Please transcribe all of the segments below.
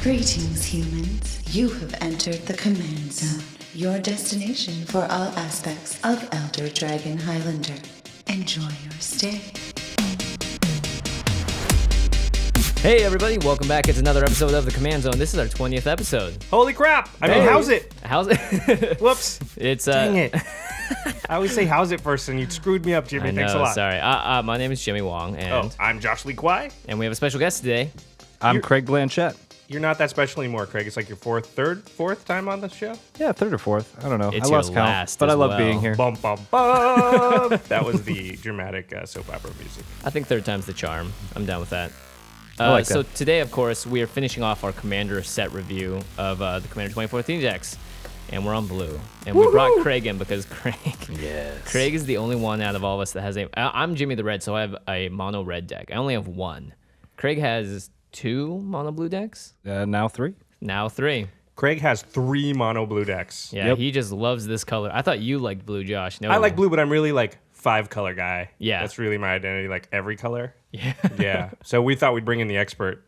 Greetings, humans. You have entered the Command Zone, your destination for all aspects of Elder Dragon Highlander. Enjoy your stay. Hey everybody, welcome back. It's another episode of the Command Zone. This is our 20th episode. Holy crap! I mean, how's it? How's it? Whoops. It's Dang it. I always say how's it first, and you screwed me up, Jimmy. I know, Thanks a lot. sorry. My name is Jimmy Wong, and I'm Josh Lee Kwai. and we have a special guest today. I'm Craig Blanchette. You're not that special anymore, Craig. It's like your fourth time on the show. Yeah, third or fourth. I don't know. It's I lost your count, last but I as love well. being here. Bum, bum, bum. That was the dramatic soap opera music. I think third time's the charm. I'm down with that. I like so that. today, of course, we are finishing off our Commander set review of the Commander 2014 decks, and we're on blue. And we brought Craig in because Craig is the only one out of all of us that has a. I'm Jimmy the Red, so I have a mono red deck. I only have one. Craig has 2 mono blue decks. Now 3. Now 3. Craig has 3 mono blue decks. Yeah, Yep. he just loves this color. I thought you liked blue, Josh. No, I like blue, but I'm really like 5 color guy. Yeah. That's really my identity, like every color. Yeah. Yeah. So we thought we'd bring in the expert,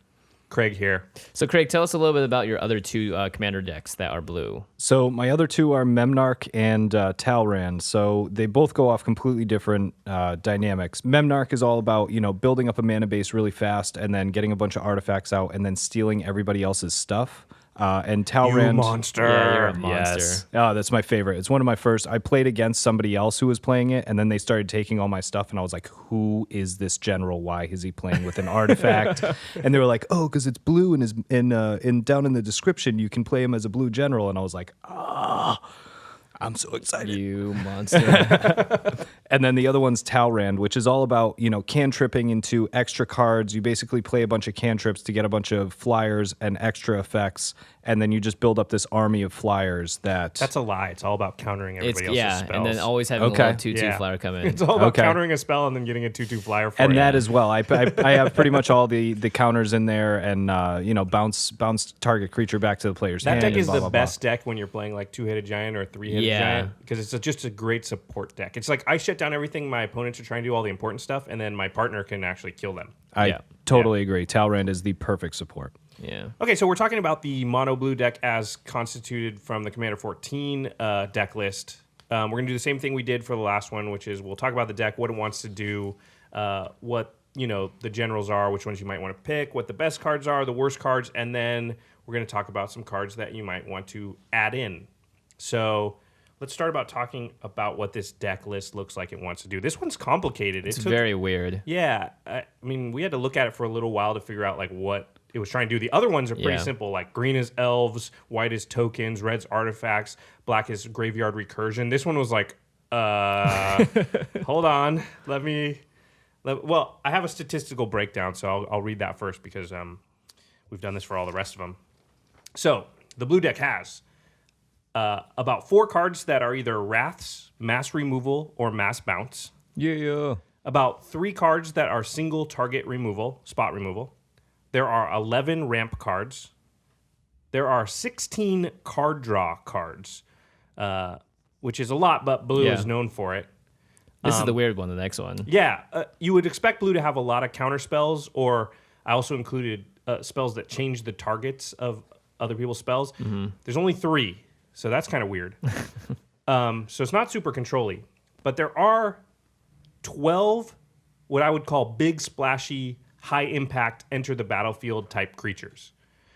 Craig, here. So, Craig, tell us a little bit about your other 2 commander decks that are blue. So my other 2 are Memnarch and Talrand. So they both go off completely different dynamics. Memnarch is all about, building up a mana base really fast and then getting a bunch of artifacts out and then stealing everybody else's stuff. And Talrand... You monster. Yeah, you're a monster. Yes. Oh, that's my favorite. It's one of my first. I played against somebody else who was playing it, and then they started taking all my stuff, and I was like, who is this general? Why is he playing with an artifact? And they were like, oh, because it's blue, and down in the description, you can play him as a blue general. And I was like, I'm so excited. You monster. And then the other one's Talrand, which is all about, cantripping into extra cards. You basically play a bunch of cantrips to get a bunch of flyers and extra effects, and then you just build up this army of flyers that... That's a lie. It's all about countering everybody else's spells. and then always having Okay. a 2/2 flyer come in. It's all about Okay. countering a spell and then getting a 2/2 flyer for And you. that as well. I have pretty much all the counters in there, and bounce target creature back to the player's That hand. deck and is blah, the blah, blah. best deck when you're playing like 2-headed giant or 3-headed Yeah. giant because it's just a great support deck. It's like I shut down everything my opponents are trying to do all the important stuff, and then my partner can actually kill them. I totally agree. Talrand is the perfect support. Yeah. Okay, so we're talking about the mono blue deck as constituted from the Commander 14 deck list. We're going to do the same thing we did for the last one, which is we'll talk about the deck, what it wants to do, what the generals are, which ones you might want to pick, what the best cards are, the worst cards, and then we're going to talk about some cards that you might want to add in. So let's start about talking about what this deck list looks like it wants to do. This one's complicated. It's very weird. Yeah, I mean, we had to look at it for a little while to figure out like what it was trying to do. The other ones are pretty Yeah. simple, like green is elves, white is tokens, red's artifacts, black is graveyard recursion. This one was like, hold on, well, I have a statistical breakdown, so I'll read that first because we've done this for all the rest of them. So the blue deck has about 4 cards that are either wraths, mass removal, or mass bounce. Yeah. About 3 cards that are single target removal, spot removal. There are 11 ramp cards. There are 16 card draw cards, which is a lot, but blue is known for it. This is the weird one, the next one. Yeah, you would expect blue to have a lot of counter spells, or I also included spells that change the targets of other people's spells. Mm-hmm. There's only 3, so that's kind of weird. So it's not super control-y, but there are 12 what I would call big, splashy, high-impact, enter-the-battlefield type creatures.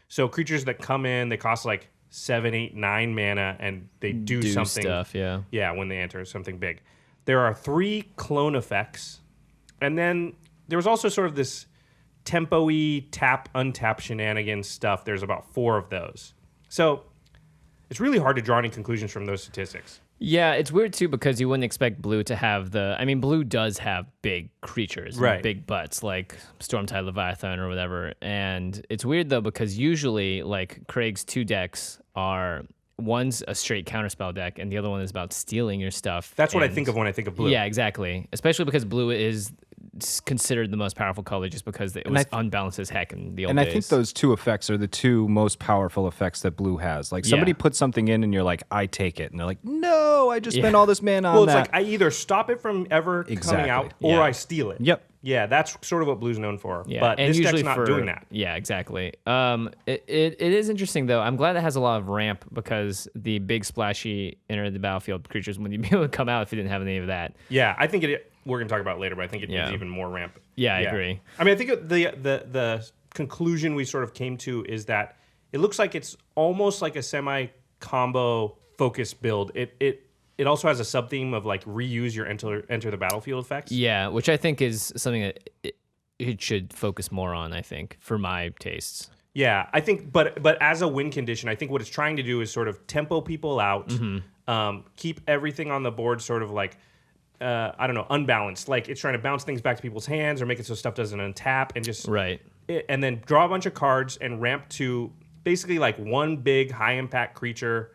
So creatures that come in, they cost like 7, 8, 9 mana, and they do something. Stuff, yeah. Yeah, when they enter something big. There are 3 clone effects, and then there was also sort of this tempo-y, tap, untap shenanigans stuff. There's about 4 of those. So it's really hard to draw any conclusions from those statistics. Yeah, it's weird too because you wouldn't expect blue to have blue does have big creatures, Right. Big butts like Stormtide Leviathan or whatever. And it's weird though because usually like Craig's 2 decks are one's a straight counterspell deck and the other one is about stealing your stuff. That's what I think of when I think of blue. Yeah, exactly. Especially because blue is considered the most powerful color just because it was unbalanced as heck in the old And days. I think those two effects are the two most powerful effects that blue has. Like somebody puts something in and you're like, I take it. And they're like, no, I just spent all this mana on Well, that. it's like I either stop it from ever coming out or I steal it. Yep. Yeah, that's sort of what blue's known for. Yeah, But and this usually deck's not doing that. Yeah, exactly. It is interesting though. I'm glad it has a lot of ramp because the big splashy enter the battlefield creatures wouldn't be able to come out if it didn't have any of that. Yeah, I think we're going to talk about it later, but I think it needs even more ramp. Yeah, I agree. I mean, I think the conclusion we sort of came to is that it looks like it's almost like a semi-combo focus build. It also has a sub-theme of like reuse your enter the battlefield effects. Yeah, which I think is something that it should focus more on, I think, for my tastes. Yeah, I think, but as a win condition, I think what it's trying to do is sort of tempo people out, keep everything on the board sort of like, I don't know, unbalanced. Like it's trying to bounce things back to people's hands or make it so stuff doesn't untap and just and then draw a bunch of cards and ramp to basically like one big high impact creature.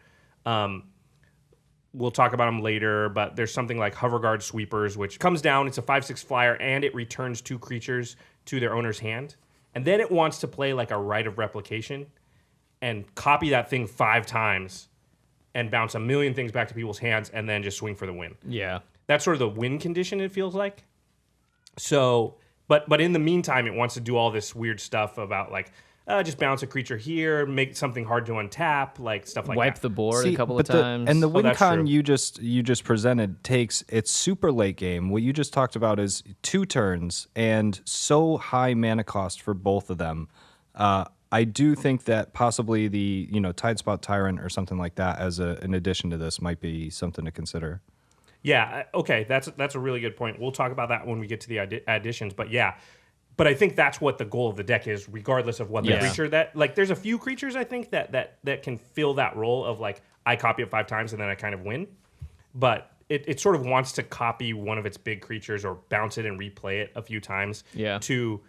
We'll talk about them later, but there's something like Hoverguard Sweepers, which comes down. It's a 5/6 flyer, and it returns 2 creatures to their owner's hand. And then it wants to play like a Rite of Replication and copy that thing 5 times and bounce a million things back to people's hands and then just swing for the win. Yeah. That's sort of the win condition, it feels like. So, but in the meantime, it wants to do all this weird stuff about like, just bounce a creature here, make something hard to untap, like stuff like Wipe that. the board a couple of times. And the win that's con true. you just presented takes its super late game. What you just talked about is 2 turns and so high mana cost for both of them. I do think that possibly the Tidespot Tyrant or something like that as an addition to this might be something to consider. Yeah, okay, that's a really good point. We'll talk about that when we get to the additions, but yeah. But I think that's what the goal of the deck is, regardless of what the creature that like. There's a few creatures I think that can fill that role of like I copy it 5 times and then I kind of win. But it sort of wants to copy one of its big creatures or bounce it and replay it a few times. Yeah. To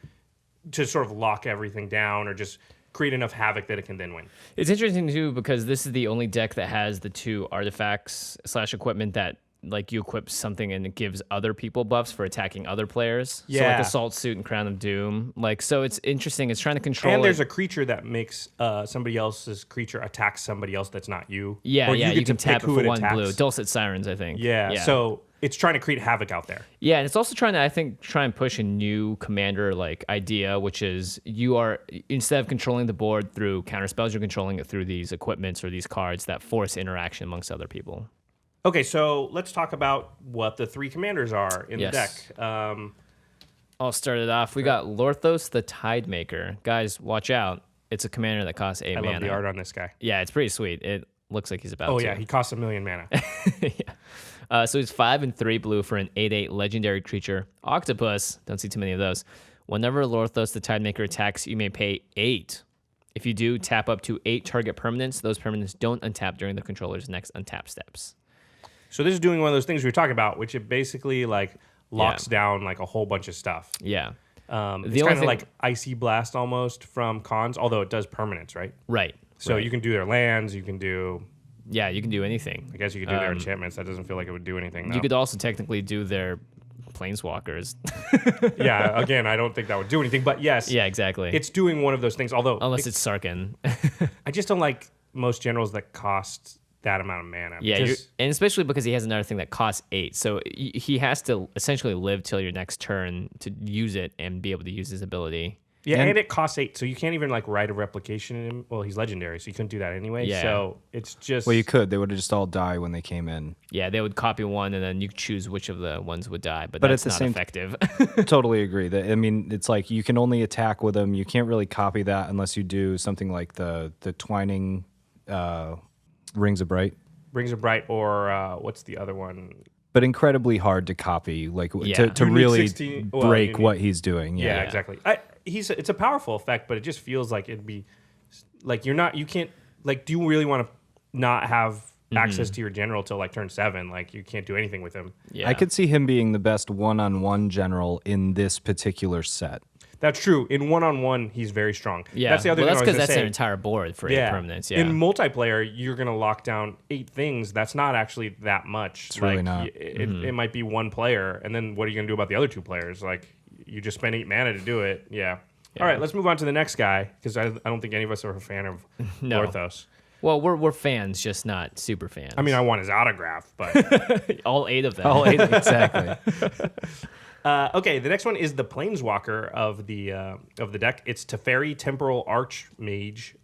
sort of lock everything down or just create enough havoc that it can then win. It's interesting too because this is the only deck that has the 2 artifacts / equipment that like you equip something and it gives other people buffs for attacking other players. So like Assault Suit and Crown of Doom. Like so it's interesting. It's trying to control. And there's a creature that makes somebody else's creature attack somebody else that's not you. Yeah, or yeah. You can tap it for 1 attacks. blue. Dulcet Sirens, I think. Yeah. So it's trying to create havoc out there. Yeah, and it's also trying to, I think, try and push a new commander like idea, which is you are instead of controlling the board through counter spells, you're controlling it through these equipments or these cards that force interaction amongst other people. Okay, so let's talk about what the 3 commanders are in the deck. I'll start it off. We got Lorthos the Tidemaker. Guys, watch out. It's a commander that costs 8 mana. I love the art on this guy. Yeah, it's pretty sweet. It looks like he's about to. Oh, yeah, he costs 1 million mana. So he's 5 and 3 blue for an 8/8 legendary creature. Octopus. Don't see too many of those. Whenever Lorthos the Tidemaker attacks, you may pay 8. If you do, tap up to 8 target permanents. Those permanents don't untap during the controller's next untap steps. So this is doing one of those things we were talking about, which it basically like locks down like a whole bunch of stuff. Yeah. It's kind of like Icy Blast almost from cons, although it does permanents, right? Right. So you can do their lands, you can do... Yeah, you can do anything. I guess you could do their enchantments. That doesn't feel like it would do anything, though. You could also technically do their planeswalkers. Yeah, again, I don't think that would do anything, but yes. Yeah, exactly. It's doing one of those things, although... Unless it's Sarkhan. I just don't like most generals that cost that amount of mana. Yeah, and especially because he has another thing that costs 8. So he has to essentially live till your next turn to use it and be able to use his ability. Yeah, and it costs 8, so you can't even like write a replication in him. Well, he's legendary, so you couldn't do that anyway. Yeah. So it's just... Well, you could. They would have just all die when they came in. Yeah, they would copy one, and then you choose which of the ones would die, but at that's the not same effective. Totally agree. I mean, it's like you can only attack with them. You can't really copy that unless you do something like the Twining Rings of Bright. Rings of Bright, or what's the other one? But incredibly hard to copy, like to You need really 16 break what he's doing. Yeah, exactly. It's a powerful effect, but it just feels like it'd be like you can't like. Do you really want to not have access to your general till like turn 7? Like you can't do anything with him. Yeah. I could see him being the best one-on-one general in this particular set. That's true. In one-on-one, he's very strong. Yeah, that's the other well, thing that's I was because gonna that's say. an entire board for 8 permanents. Yeah, In multiplayer, you're gonna lock down 8 things. That's not actually that much. It's really not. It might be one player, and then what are you gonna do about the other 2 players? Like, you just spend 8 mana to do it. Yeah. All right, let's move on to the next guy because I don't think any of us are a fan of No. Orthos. Well, we're fans, just not super fans. I mean, I want his autograph, but all 8 of them. Oh, exactly. okay. The next one is the Planeswalker of the deck. It's Teferi Temporal Archmage.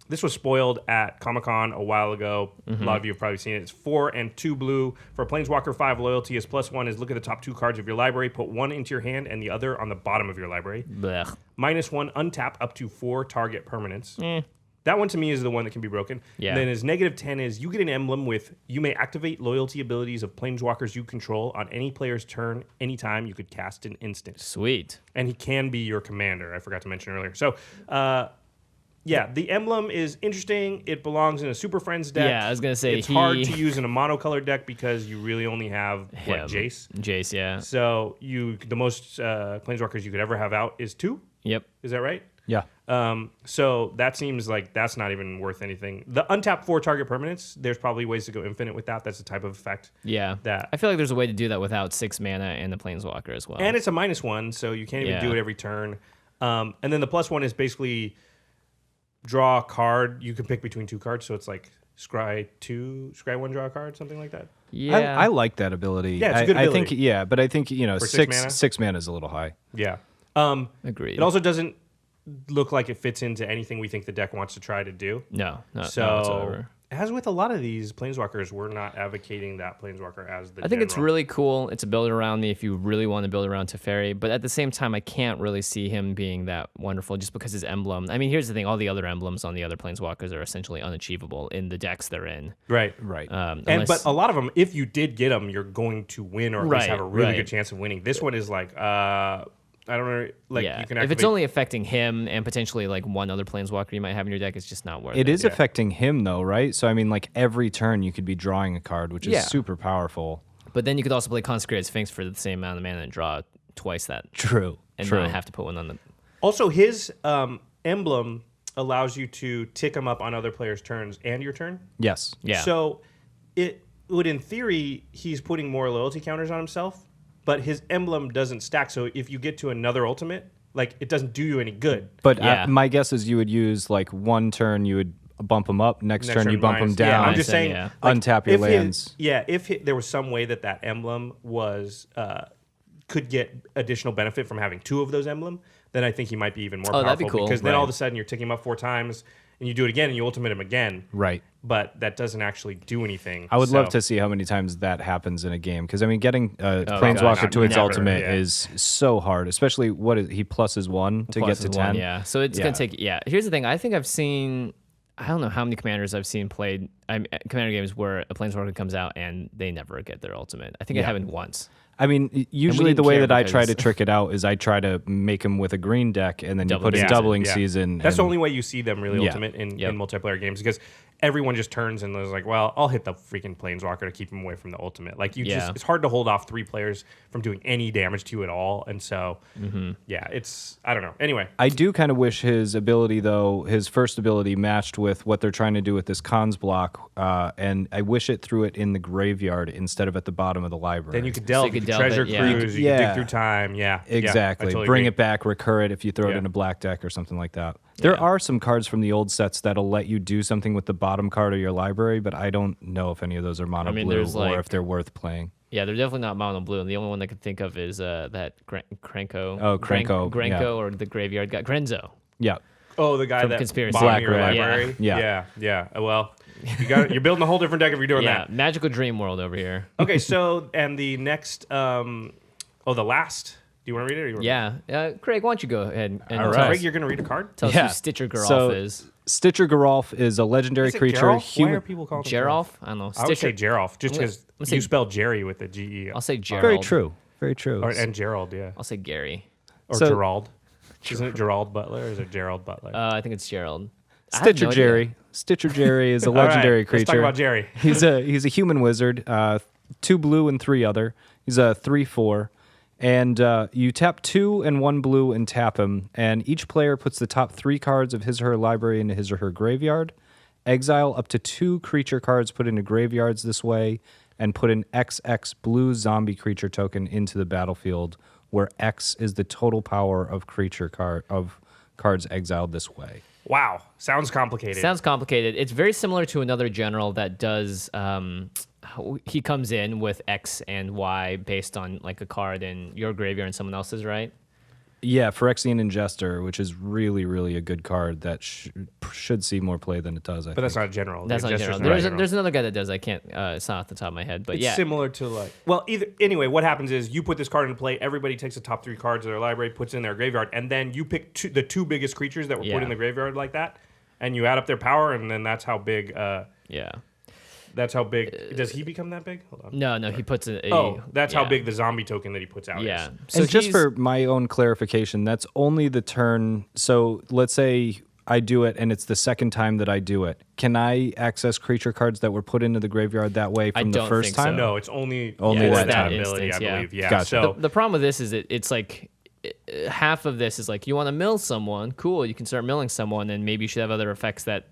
This was spoiled at Comic-Con a while ago. A lot of you have probably seen it. It's 4 and 2 blue. For a Planeswalker, 5 loyalty is +1 is look at the top 2 cards of your library, put 1 into your hand and the other on the bottom of your library. Blech. -1, untap up to 4 target permanents. That one to me is the one that can be broken. Yeah. And then his -10 is you get an emblem with you may activate loyalty abilities of Planeswalkers you control on any player's turn anytime you could cast an instant. Sweet. And he can be your commander. I forgot to mention earlier. So, yeah, the emblem is interesting. It belongs in a Super Friends deck. Yeah, I was gonna say it's hard to use in a monocolored deck because you really only have Jace. Jace, yeah. So the most Planeswalkers you could ever have out is 2. Yep. Is that right? Yeah. So that seems like that's not even worth anything. The untap 4 target permanents, there's probably ways to go infinite with that. That's the type of effect. Yeah. That I feel like there's a way to do that without 6 mana and the Planeswalker as well. and it's a -1, so you can't even do it every turn. And then the +1 is basically draw a card. You can pick between 2 cards, so it's like scry 1, draw a card, something like that. yeah. I like that ability. Yeah, it's a good I think, ability. but I think, For 6 mana? 6 mana is a little high. Yeah. Agreed. It also doesn't look like it fits into anything we think the deck wants to try to do. No, not So, whatsoever. as with a lot of these Planeswalkers, we're not advocating that Planeswalker as the I think it's general. really cool. It's a build around me if you really want to build around Teferi, but at the same time, I can't really see him being that wonderful just because his emblem. I mean, here's the thing: all the other emblems on the other Planeswalkers are essentially unachievable in the decks they're in. Right. Right. But a lot of them, if you did get them, you're going to win or at least have a really good chance of winning. This one is like, I don't know, like yeah. you can If activate. it's only affecting him and potentially like one other Planeswalker you might have in your deck, it's just not worth it. It is affecting him, though, right? So, I mean, like, every turn you could be drawing a card, which is super powerful. But then you could also play Consecrated Sphinx for the same amount of mana and draw twice that. True. And True. not have to put one on the... Also, his emblem allows you to tick him up on other players' turns and your turn. Yes. Yeah. So it would, in theory, he's putting more loyalty counters on himself, but his emblem doesn't stack. So if you get to another ultimate, like, it doesn't do you any good. But Yeah. my guess is you would use, like, one turn you would bump him up, next turn you bump him minus- down, Yeah, I'm just Minus, saying, yeah. untap your if lands. if there was some way that emblem was could get additional benefit from having 2 of those emblem, then I think he might be even more Oh, powerful. that'd be cool, Because then all of right. a sudden you're ticking him up 4 times, and you do it again, and you ultimate him again. Right. But that doesn't actually do anything. I would love So- to see how many times that happens in a game. Because, I mean, getting God, Planeswalker to its never, ultimate yeah. is so hard. Especially, he pluses 1 to Plus get to is 10. one, yeah. So it's Yeah. going to take... Yeah. Here's the thing. I think I've seen... I don't know how many commanders I've seen played commander games where a Planeswalker comes out and they never get their ultimate. I think it Yeah. happened once. I mean, usually didn't the way care that I try to because- trick it out is I try to make him with a green deck, and then you Doubling put in season. doubling Yeah. season. That's the and- only way you see them really Yeah. ultimate in Yep. multiplayer games, because everyone just turns and is like, well, I'll hit the freaking Planeswalker to keep him away from the ultimate. Like, Yeah. it's hard to hold off 3 players from doing any damage to you at all. And so, Mm-hmm. yeah, I don't know. Anyway, I do kind of wish his ability, though, his first ability matched with what they're trying to do with this cons block, and I wish it threw it in the graveyard instead of at the bottom of the library. then you could delve, you you could could delve treasure it, yeah. cruise, you could Yeah. dig through time. Yeah. Exactly. Yeah, I totally Bring agree. it back, recur it if you throw it Yeah. in a black deck or something like that. There Yeah. are some cards from the old sets that'll let you do something with the bottom card of your library, but I don't know if any of those are mono mean, blue there's, or like- if they're worth playing. Yeah, they're definitely not mono blue. And the only one I can think of is that Krenko. Oh, Krenko, Grenko yeah. or the graveyard guy. Grenzo. Yeah. Oh, the guy From that Conspiracy. bottom Black of your red. library? Yeah. Yeah. Well, you're building a whole different deck if you're doing Yeah, that. Magical Dream World over here. Okay, so, and the next, the last, do you want to read it? Or you want Yeah. Craig, why don't you go ahead and All tell, right. Craig, you're going to read a card? tell us Yeah. who Stitcher Geralf So- is. Stitcher Geralf is a legendary Is it creature. Geralf? Why are people calling him Geralf? I don't know. I would say Stitcher. Geralf, just I'm gonna- because I'm gonna say- you spell Jerry with a G-E. I'll say Gerald. Very true. Very true. And Gerald, yeah. I'll say Gary. Or So- Gerald. Isn't it Gerald Butler or is it Gerald Butler? I think it's Gerald. I have Stitcher no idea. Jerry. Stitcher Jerry is a All right, legendary creature. Let's talk about Jerry. He's a human wizard, 2 blue and 3 other. He's a 3/4, And you tap 2 and 1 blue and tap him, and each player puts the top 3 cards of his or her library into his or her graveyard. Exile up to 2 creature cards put into graveyards this way, and put an XX blue zombie creature token into the battlefield, where X is the total power of cards exiled this way. Wow, sounds complicated. Sounds complicated. It's very similar to another general that does. He comes in with X and Y based on like a card in your graveyard and someone else's, right? Yeah, Phyrexian Ingester, which is really, really a good card that should see more play than it does. But that's not a general. That's not a general. There's another guy that does. I can't. It's not off the top of my head, but it's yeah, similar to like. Well, anyway, what happens is you put this card into play. Everybody takes the top 3 cards of their library, puts it in their graveyard, and then you pick the 2 biggest creatures that were put in the graveyard like that, and you add up their power, and then that's how big. Yeah. That's how big. Does he become that big? Hold on. No, he puts a. That's how big the zombie token that he puts out is. So and just for my own clarification, that's only the turn. So let's say I do it, and it's the second time that I do it. Can I access creature cards that were put into the graveyard that way from the first time? So. No, it's only that that ability, instance, I believe. Yeah. Gotcha. So the problem with this is it's like half of this is like you want to mill someone, cool, you can start milling someone, and maybe you should have other effects that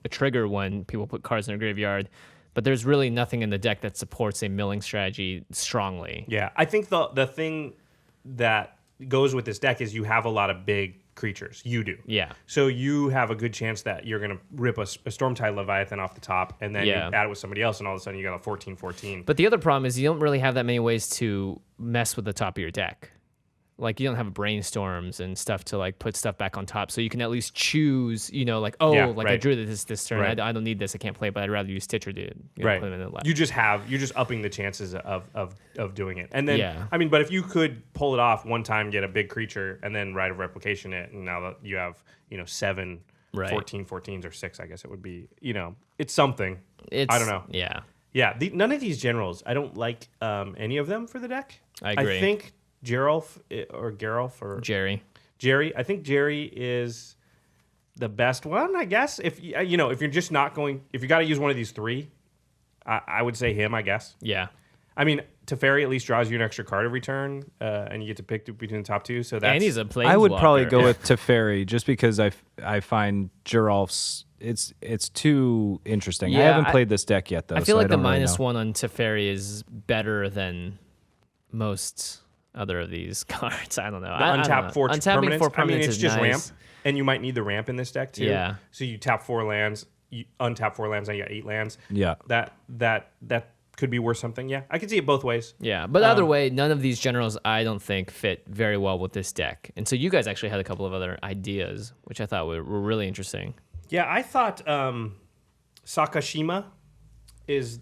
trigger when people put cards in their graveyard. But there's really nothing in the deck that supports a milling strategy strongly. Yeah, I think the thing that goes with this deck is you have a lot of big creatures. You do. Yeah. So you have a good chance that you're going to rip a Stormtide Leviathan off the top, and then you add it with somebody else, and all of a sudden you got a 14/14. But the other problem is you don't really have that many ways to mess with the top of your deck. Like you don't have brainstorms and stuff to like put stuff back on top, so you can at least choose. I drew this turn. Right. I don't need this. I can't play, but I'd rather use Stitcher to Right. put them in the left. You're just upping the chances of doing it. And then Yeah. I mean, but if you could pull it off one time, get a big creature, and then Rite of Replication it, and now that you have 7 Right. 14/14s or 6, I guess it would be. It's something. I don't know. Yeah, Yeah, none of these generals, I don't like any of them for the deck. I agree. I think Geralf or Jerry. I think Jerry is the best one, I guess. If you're just not going, if you got to use one of these 3, I would say him, I guess. Yeah. I mean, Teferi at least draws you an extra card every turn, and you get to pick between the top 2. So that's. And he's a planeswalker. I would probably go with Teferi just because I find Geralf's it's too interesting. Yeah, I haven't played this deck yet though. I feel so like the don't really know. -1 on Teferi is better than most other of these cards. I don't know. The untap 4 Untapping 4 permanents. I mean, it's is just nice. ramp, and you might need the ramp in this deck too. Yeah. So you tap 4 lands, you untap 4 lands, and you got 8 lands. Yeah. That could be worth something. Yeah, I can see it both ways. Yeah, but either way, none of these generals I don't think fit very well with this deck. And so you guys actually had a couple of other ideas, which I thought were really interesting. Yeah, I thought Sakashima is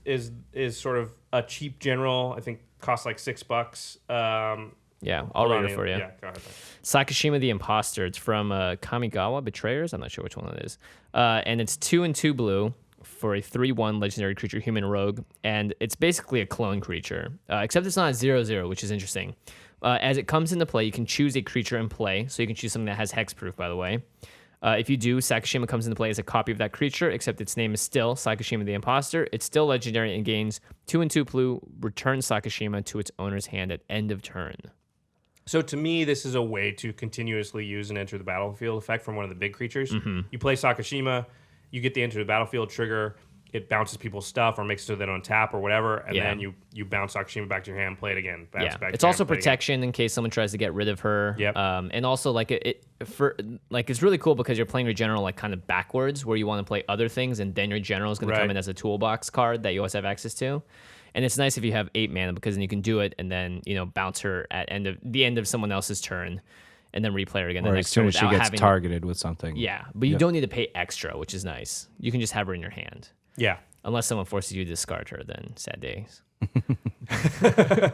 sort of a cheap general. I think costs like $6. Yeah, I'll read it for you. Yeah, go ahead. Sakashima the Imposter. It's from Kamigawa Betrayers. I'm not sure which one it is. And it's 2 and 2 blue for a 3/1 legendary creature, human rogue. And it's basically a clone creature, except it's not a 0/0, which is interesting. As it comes into play, you can choose a creature in play. So you can choose something that has hexproof, by the way. If you do, Sakashima comes into play as a copy of that creature, except its name is still Sakashima the Imposter. It's still legendary and gains 2 and 2 blue. Returns Sakashima to its owner's hand at end of turn. So to me, this is a way to continuously use an enter the battlefield effect from one of the big creatures. Mm-hmm. You play Sakashima, you get the enter the battlefield trigger. It bounces people's stuff or makes it so they don't tap or whatever, and then you bounce Sakashima back to your hand, play it again. Bounce back It's to your also hand, play it again. protection in case someone tries to get rid of her. Yep. And also it's really cool because you're playing your general like kind of backwards, where you want to play other things, and then your general is going to come in as a toolbox card that you always have access to. And it's nice if you have 8 mana because then you can do it and then bounce her at the end of someone else's turn, and then replay her again the Or next as soon turn as she without gets having targeted with something. Yeah, but you don't need to pay extra, which is nice. You can just have her in your hand. Yeah. Unless someone forces you to discard her, then sad days.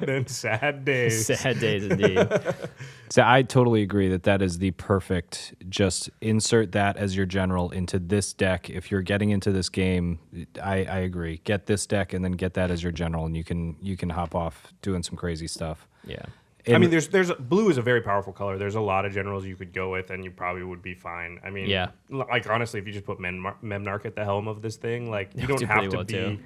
Then sad days. Sad days indeed. So I totally agree that is the perfect, just insert that as your general into this deck. If you're getting into this game, I agree. Get this deck and then get that as your general, and you can hop off doing some crazy stuff. Yeah. I mean, there's blue is a very powerful color. There's a lot of generals you could go with, and you probably would be fine. I mean, like honestly, if you just put Memnarch at the helm of this thing, like you don't have to be,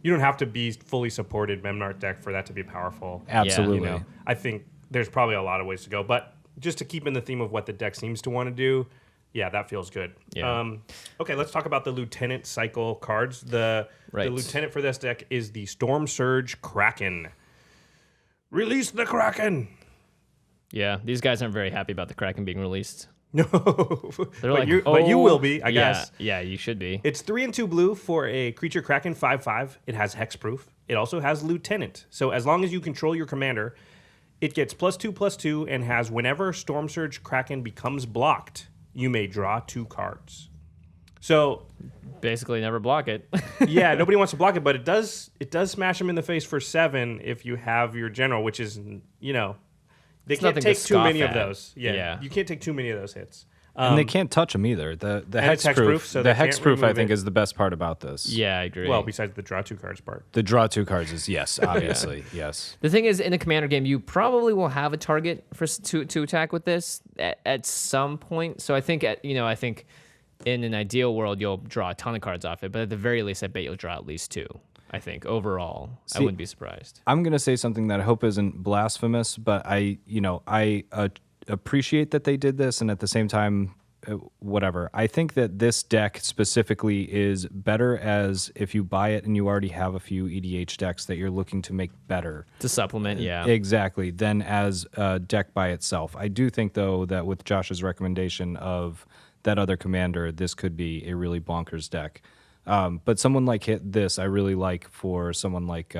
you don't have to be fully supported Memnarch deck for that to be powerful. Absolutely. I think there's probably a lot of ways to go. But just to keep in the theme of what the deck seems to want to do, yeah, that feels good. Yeah. Okay, let's talk about the Lieutenant cycle cards. The Lieutenant for this deck is the Storm Surge Kraken. Release the Kraken! Yeah, these guys aren't very happy about the Kraken being released. No, They're like, but you will be, I guess. Yeah, you should be. It's 3 and 2 blue for a creature Kraken 5/5. It has hexproof. It also has Lieutenant. So as long as you control your commander, it gets +2/+2 and has whenever Storm Surge Kraken becomes blocked, you may draw 2 cards. So Basically, never block it. yeah, nobody wants to block it, but it does smash them in the face for 7 if you have your general, which is, you know, they can't nothing to take too many scoff of at. those. Yeah, you can't take too many of those hits. And they can't touch them either. The and it's hexproof, hexproof, so the they can't hexproof, I remove think, it. is the best part about this. Yeah, I agree. Well, besides the draw 2 cards part. The draw 2 cards is yes, obviously, yes. The thing is, in a commander game, you probably will have a target to attack with this at some point. So I think I think in an ideal world you'll draw a ton of cards off it, but at the very least, I bet you'll draw at least 2. I think overall, I wouldn't be surprised. I'm gonna say something that I hope isn't blasphemous, but I appreciate that they did this, and at the same time, whatever. I think that this deck specifically is better as if you buy it and you already have a few EDH decks that you're looking to make better. To supplement, yeah. Exactly, than as a deck by itself. I do think, though, that with Josh's recommendation of that other commander, this could be a really bonkers deck. But someone like this, I really like for someone like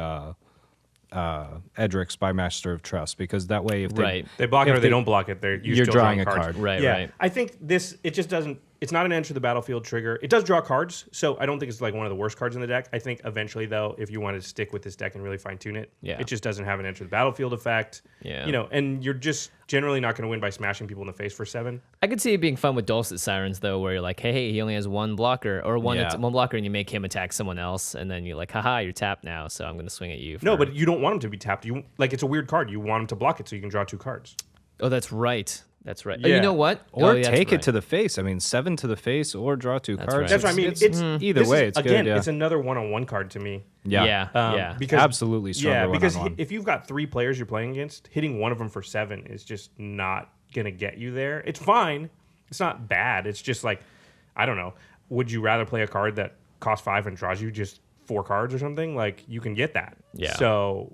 Edric's by Master of Trust, because that way if they block it or they don't block it, you're still drawing a cards. card. Right, Yeah, right. I think it just doesn't. It's not an enter the battlefield trigger. It does draw cards, so I don't think it's like one of the worst cards in the deck. I think eventually, though, if you wanted to stick with this deck and really fine tune it, it just doesn't have an enter the battlefield effect. Yeah. And you're just generally not going to win by smashing people in the face for 7. I could see it being fun with Dulcet Sirens, though, where you're like, hey, he only has one blocker, or one blocker, and you make him attack someone else, and then you're like, haha, you're tapped now, so I'm going to swing at you. No, but you don't want him to be tapped. It's a weird card. You want him to block it so you can draw 2 cards. Oh, that's right. That's right. Yeah. Oh, you know what? Or that's take right. it to the face. I mean, 7 to the face or draw 2 cards. right. That's what I mean. It's either way. It's again, good. Yeah. it's another one-on-one card to me. Yeah. Because Absolutely stronger because one-on-one. if you've got 3 players you're playing against, hitting one of them for 7 is just not gonna get you there. It's fine. It's not bad. It's just like, I don't know. Would you rather play a card that costs 5 and draws you just 4 cards or something? Like, you can get that. Yeah. So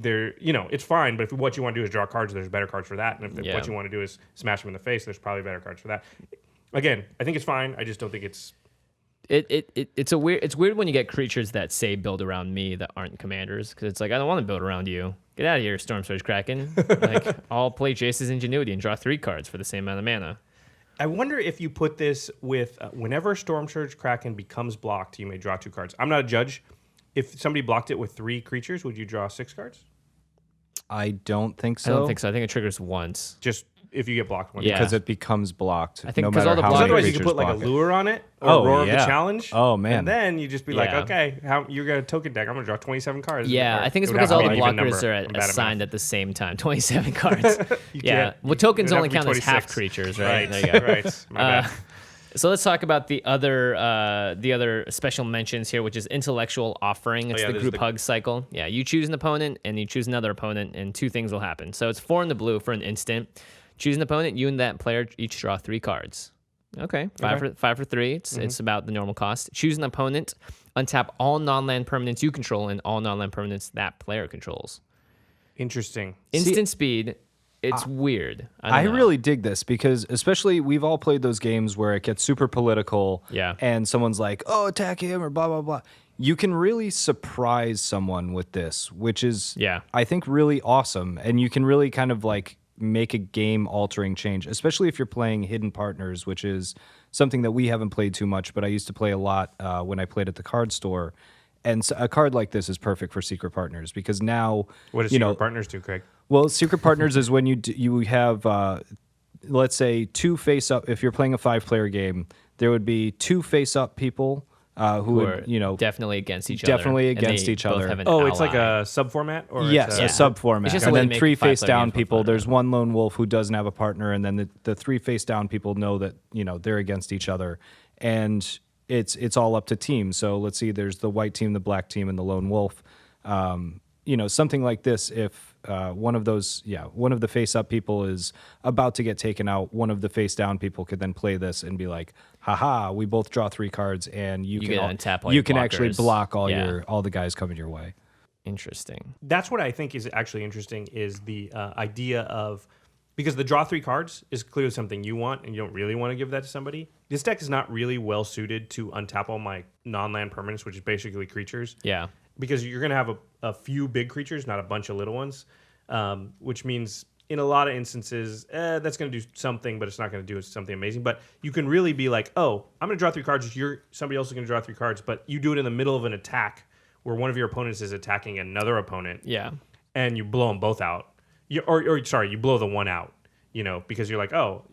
it's fine. But if what you want to do is draw cards, there's better cards for that. And if what you want to do is smash them in the face, there's probably better cards for that. Again, I think it's fine. I just don't think it's. It's weird when you get creatures that say build around me that aren't commanders, because it's like, I don't want to build around you. Get out of here, Storm Surge Kraken. Like, I'll play Jace's Ingenuity and draw 3 cards for the same amount of mana. I wonder if you put this with whenever Storm Surge Kraken becomes blocked, you may draw 2 cards. I'm not a judge. If somebody blocked it with 3 creatures, would you draw 6 cards? I don't think so. I don't think so. I think it triggers once. Just if you get blocked one. Yeah. Because it becomes blocked. I think no 'cause all matter the how blockers- many Otherwise, you could creatures put like a block it. lure on it or Oh, Roar of yeah. the Challenge. Oh, man. And then you just be like, Yeah. okay, you got a token deck. I'm going to draw 27 cards. Yeah, Or I think it's it would because have all to the be an even blockers number. are I'm bad at assigned math. at the same time. 27 cards. Yeah. can't- Well, tokens it would only have to count be as half 26. creatures, right? Right. There you go. Right. My bad. So let's talk about the other special mentions here, which is Intellectual Offering. It's yeah, the there's group the- hug cycle. Yeah, you choose an opponent and you choose another opponent, and 2 things will happen. So it's 4 in the blue for an instant. Choose an opponent. You and that player each draw 3 cards. Okay, five for 3. It's about the normal cost. Choose an opponent. Untap all non-land permanents you control and all non-land permanents that player controls. Interesting. Instant speed. It's weird. I don't know. really dig this because, especially, we've all played those games where it gets super political. Yeah. And someone's like, "Oh, attack him," or blah blah blah. You can really surprise someone with this, which is, I think, really awesome. And you can really kind of like make a game-altering change, especially if you're playing Hidden Partners, which is something that we haven't played too much, but I used to play a lot when I played at the card store. And so a card like this is perfect for Secret Partners because now, What does Secret Partners do, Craig? Well, Secret Partners is when you have, let's say, 2 face-up. If you're playing a 5-player game, there would be 2 face-up people who would, definitely against each other. definitely and against they each both other. have an Oh, it's like ally. a sub-format? Or Yes, it's a sub-format. It's just a And way to then make 3 5-player face-down games more people. fun. There's 1 lone wolf who doesn't have a partner, and then the 3 face-down people know that they're against each other, and it's all up to teams. So let's see, there's the white team, the black team, and the lone wolf. Something like this, if one of the face up people is about to get taken out, one of the face down people could then play this and be like, haha, we both draw 3 cards and you can untap all you your can actually blockers. block all the guys coming your way. Interesting. That's what I think is actually interesting is the idea of, because the draw 3 cards is clearly something you want and you don't really want to give that to somebody. This deck is not really well suited to untap all my non-land permanents, which is basically creatures. Yeah. Because you're going to have a few big creatures, not a bunch of little ones, which means in a lot of instances, that's going to do something, but it's not going to do something amazing. But you can really be like, oh, I'm going to draw 3 cards. Somebody else is going to draw 3 cards, but you do it in the middle of an attack where one of your opponents is attacking another opponent. Yeah. And you blow them both out. You blow the one out, because you're like, oh,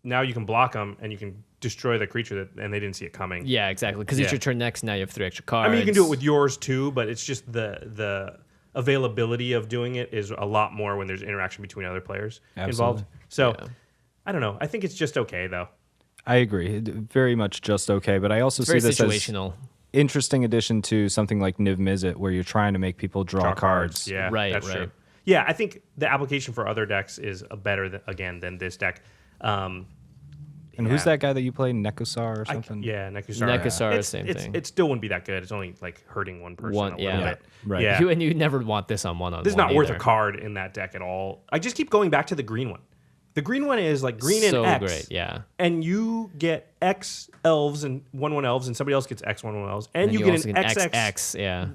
now you can block them and you can destroy the creature and they didn't see it coming. Yeah, exactly. Because it's your turn next. Now you have 3 extra cards. I mean, you can do it with yours too, but it's just the availability of doing it is a lot more when there's interaction between other players involved. So, I don't know. I think it's just okay, though. I agree. Very much just okay, but I also see this situational. as interesting addition to something like Niv Mizzet, where you're trying to make people draw cards. Yeah, right, that's right. true. Yeah, I think the application for other decks is better than this deck. And who's that guy that you play, Nekosar or something? Nekusar. Nekosar, same thing. It still wouldn't be that good. It's only like hurting one person a little bit. Right. Yeah. And you never want this on one-on-one. This is not worth a either. card in that deck at all. I just keep going back to the green one. The green one is like green So and X. great, yeah. And you get X elves and 1/1 elves, and somebody else gets X 1/1 elves, and you get also an get XX yeah.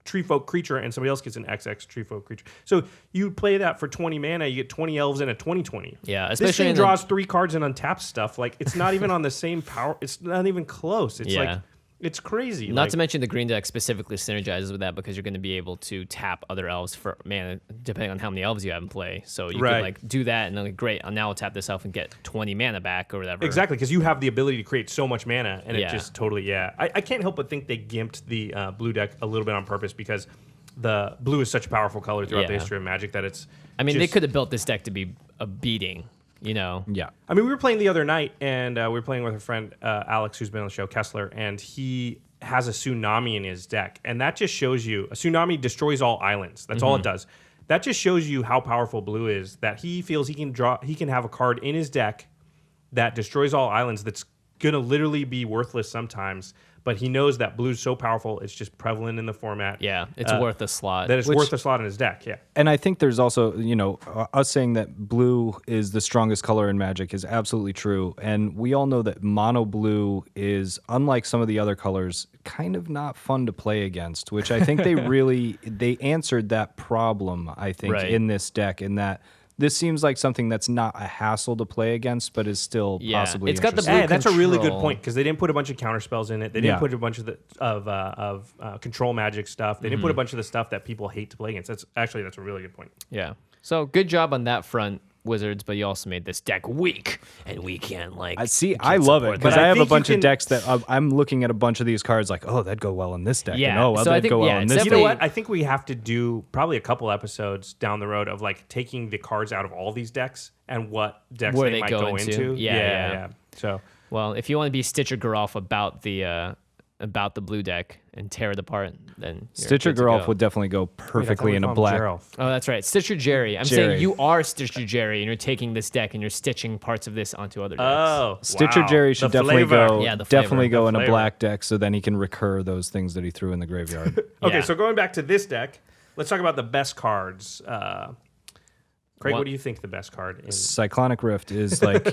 tree folk creature, and somebody else gets an XX tree folk creature. So you play that for 20 mana, you get 20 elves and a 20/20. Yeah, this especially thing draws 3 cards and untaps stuff. Like, it's not even on the same power. It's not even close. It's like, it's crazy. Not to mention the green deck specifically synergizes with that because you're going to be able to tap other elves for mana depending on how many elves you have in play. So you can like do that and then like, great, now I'll tap this elf and get 20 mana back or whatever. Exactly, because you have the ability to create so much mana, and it just totally I can't help but think they gimped the blue deck a little bit on purpose because the blue is such a powerful color throughout the history of Magic that it's. I mean, they could have built this deck to be a beating. Yeah. I mean, we were playing the other night, and we were playing with a friend, Alex, who's been on the show, Kessler, and he has a Tsunami in his deck. And that just shows you, a Tsunami destroys all islands. That's all it does. That just shows you how powerful blue is, that he feels he can have a card in his deck that destroys all islands that's going to literally be worthless sometimes. But he knows that blue's so powerful, it's just prevalent in the format. Yeah, it's worth a slot. That it's worth a slot in his deck, yeah. And I think there's also, us saying that blue is the strongest color in Magic is absolutely true. And we all know that mono blue is, unlike some of the other colors, kind of not fun to play against, which I think they answered that problem, I think, in this deck, in that this seems like something that's not a hassle to play against, but is still possibly it's got the interesting. blue That's a really good control. point because they didn't put a bunch of counter spells in it. They didn't put a bunch of control magic stuff. They didn't put a bunch of the stuff that people hate to play against. That's a really good point. Yeah. So good job on that front, Wizards, but you also made this deck weak, and we can't I love it because I have a think bunch you of decks that I'm looking at a bunch of these cards like, oh, that'd go well in this deck. Yeah, And, oh, well, so I that'd think- go well yeah, in it's this You deck. know what? I think we have to do probably a couple episodes down the road of like taking the cards out of all these decks and what decks Where they they might go go into. into. Yeah. So Well, if you want to be Stitcher Garolf about the blue deck and tear it apart, then you're Stitcher good to Geralf go. would definitely go perfectly in a black. Oh, that's right. Stitcher Jerry. I'm Jerry. saying you are Stitcher Jerry, and you're taking this deck and you're stitching parts of this onto other decks. Oh, Stitcher wow. Jerry should The definitely flavor. go. Yeah, the definitely flavor. go in The a flavor. black deck, so then he can recur those things that he threw in the graveyard. Okay, Yeah. so going back to this deck, let's talk about the best cards. Craig, what do you think the best card is? Cyclonic Rift is like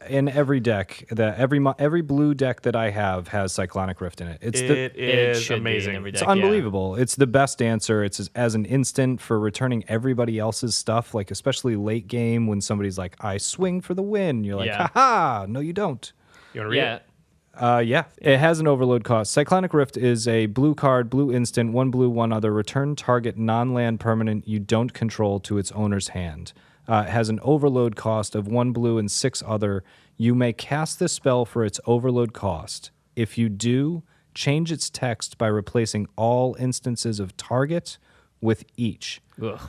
in every deck. Every blue deck that I have has Cyclonic Rift in it. It's It is should be in amazing. every It's deck, unbelievable. It's the best answer. It's as an instant for returning everybody else's stuff, like especially late game when somebody's like, I swing for the win. You're like, Yeah. haha, no, you don't. You want to read Yeah. it? Yeah, it has an overload cost. Cyclonic Rift is a blue card, blue instant, 1 blue, 1 other. Return target non-land permanent you don't control to its owner's hand. It has an overload cost of 1 blue and 6 other. You may cast this spell for its overload cost. If you do, change its text by replacing all instances of target with each. Ugh.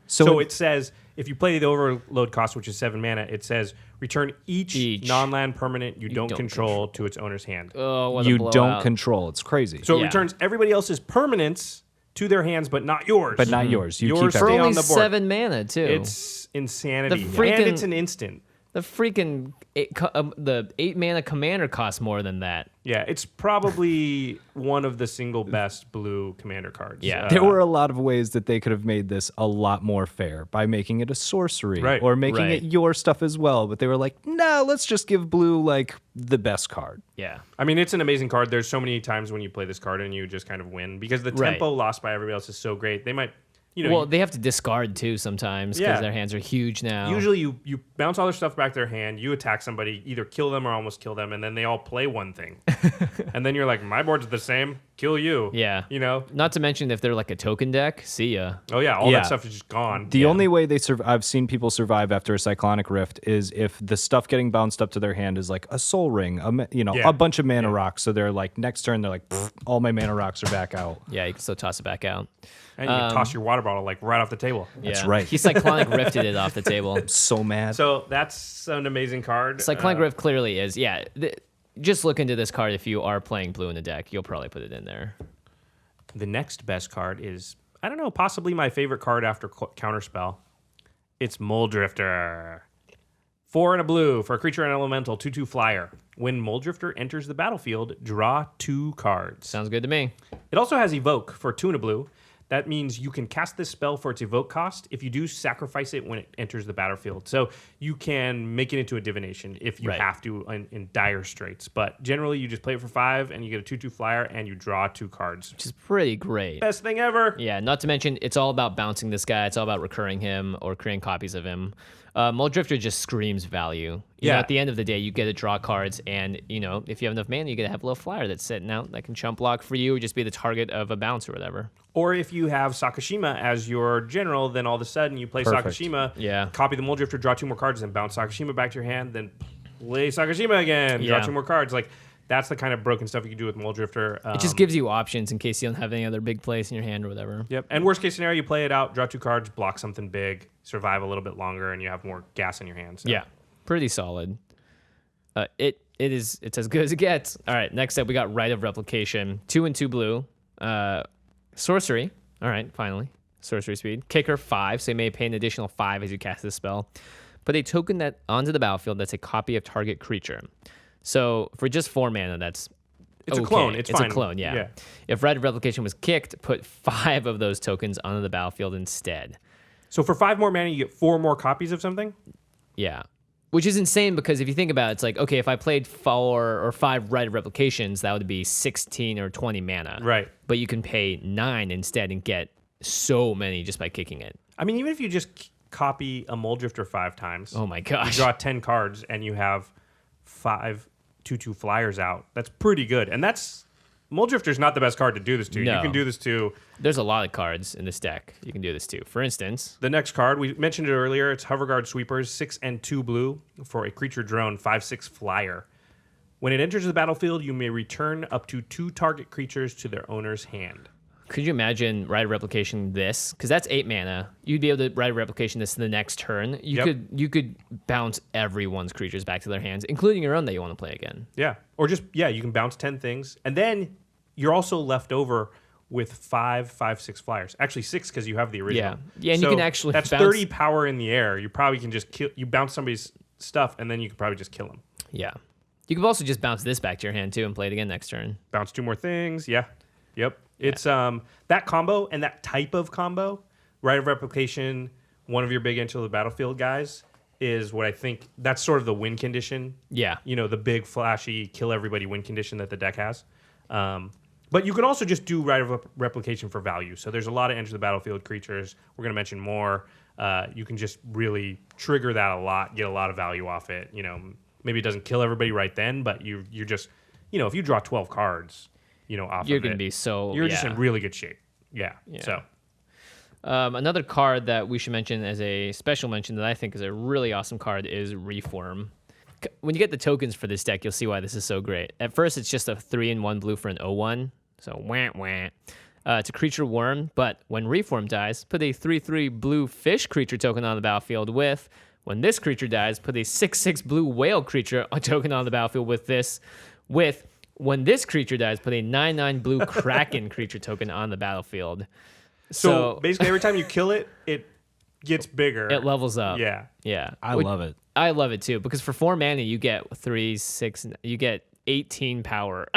So it says, if you play the overload cost, which is 7 mana, it says return each non-land permanent you don't control to its owner's hand. Oh, what a you blowout. don't control. It's crazy. So it Yeah. returns everybody else's permanents to their hands, but not yours. But not yours. You Yours keep For stay only on the board. 7 mana, too. It's insanity. The freaking- and it's an instant. The freaking the 8 mana commander costs more than that. Yeah, it's probably one of the single best blue commander cards. Yeah. There were a lot of ways that they could have made this a lot more fair by making it a sorcery Right. or making Right. it your stuff as well. But they were like, no, let's just give blue like the best card. Yeah. I mean, it's an amazing card. There's so many times when you play this card and you just kind of win because the Right. tempo lost by everybody else is so great. They might, you know, Well, they have to discard too sometimes because Yeah. their hands are huge now. usually you bounce all their stuff back to their hand, you attack somebody, either kill them or almost kill them, and then they all play one thing. And then you're like, my board's the same, kill you. Yeah. You know? Not to mention if they're like a token deck, see ya. Oh, yeah, all Yeah. that stuff is just gone. The only way I've seen people survive after a Cyclonic Rift is if the stuff getting bounced up to their hand is like a Soul Ring, Yeah. a bunch of mana rocks. So they're like, next turn, they're like, all my mana rocks are back out. Yeah, you can still toss it back out. And you can toss your water bottle like right off the table. That's Yeah. right. He Cyclonic Rifted it off the table. So mad. So that's an amazing card. Cyclonic Rift clearly is. Yeah. Just look into this card if you are playing blue in the deck. You'll probably put it in there. The next best card is, I don't know, possibly my favorite card after Counterspell. It's Mole Drifter. 4 and a blue for a creature and elemental, 2/2 flyer. When Mole Drifter enters the battlefield, draw 2 cards. Sounds good to me. It also has Evoke for 2 and a blue. That means you can cast this spell for its Evoke cost. If you do, sacrifice it when it enters the battlefield. So you can make it into a divination if you Right. have to in dire straits. But generally, you just play it for 5, and you get a 2/2 flyer, and you draw 2 cards. Which is pretty great. Best thing ever. Yeah, not to mention, it's all about bouncing this guy. It's all about recurring him or creating copies of him. Mole Drifter just screams value. You know, Yeah. at the end of the day, you get to draw cards, and, you know, if you have enough mana, you get to have a little flyer that's sitting out that can chump block for you or just be the target of a bounce or whatever. Or if you have Sakashima as your general, then all of a sudden you play Perfect. Sakashima, Yeah. copy the Mole Drifter, draw 2 more cards, then bounce Sakashima back to your hand, then play Sakashima again, draw Yeah. 2 more cards. Like, that's the kind of broken stuff you can do with Mole Drifter. It just gives you options in case you don't have any other big plays in your hand or whatever. Yep. And worst case scenario, you play it out, draw 2 cards, block something big, survive a little bit longer, and you have more gas in your hands. So. Yeah, pretty solid. It's as good as it gets. All right, next up we got Rite of Replication, 2 and 2 blue, sorcery. All right, finally, sorcery speed. Kicker 5, so you may pay an additional 5 as you cast this spell. Put a token that onto the battlefield that's a copy of target creature. So for just 4 mana, that's It's a okay. clone. It's fine. a clone, yeah. Yeah. If Rite of Replication was kicked, put 5 of those tokens onto the battlefield instead. So for 5 more mana, you get 4 more copies of something? Yeah. Which is insane because if you think about it, it's like, okay, if I played 4 or 5 Rite of Replications, that would be 16 or 20 mana. Right. But you can pay 9 instead and get so many just by kicking it. I mean, even if you just copy a Mole Drifter 5 times, Oh my you gosh. draw 10 cards, and you have 5 2/2 flyers out. That's pretty good. And that's Mole Drifter's not the best card to do this to. No. You can do this to There's a lot of cards in this deck you can do this to. For instance, the next card. We mentioned it earlier. It's Hoverguard Sweepers, 6 and 2 blue for a creature drone, 5/6 flyer. When it enters the battlefield, you may return up to 2 target creatures to their owner's hand. could you imagine Rite of Replication this? Because that's 8 mana. You'd be able to Rite of Replication this the next turn. You could bounce everyone's creatures back to their hands, including your own that you want to play again. Yeah. Or just, you can bounce 10 things. And then you're also left over with 5/6 flyers. Actually 6 because you have the original. Yeah, and you can actually that's bounce- 30 power in the air. You probably can just you bounce somebody's stuff, and then you can probably just kill them. Yeah. You could also just bounce this back to your hand too and play it again next turn. Bounce 2 more things. Yeah. Yep. It's that combo and that type of combo, Rite of Replication, one of your big Enter the Battlefield guys, is what I think that's sort of the win condition. Yeah. You know, the big flashy kill everybody win condition that the deck has. But you can also just do Rite of Replication for value. So there's a lot of Enter the Battlefield creatures. We're going to mention more. You can just really trigger that a lot, get a lot of value off it. You know, maybe it doesn't kill everybody right then, but you're just, you know, if you draw 12 cards, you know, off You're of going to it, be so... you're just yeah. in really good shape. Yeah. Yeah. So Another card that we should mention as a special mention that I think is a really awesome card is Reform. When you get the tokens for this deck, you'll see why this is so great. At first, it's just a 3-in-1 blue for an 0/1. So, wah, wah. It's a creature worm, but when Reform dies, put a 3/3 blue fish creature token on the battlefield with. When this creature dies, put a 6/6 blue whale creature token on the battlefield with When this creature dies, put a 9/9 blue Kraken creature token on the battlefield. So basically, every time you kill it, it gets bigger. It levels up. Yeah. Yeah. I love it. I love it too, because for 4 mana, you get 3, 6, you get 18 power.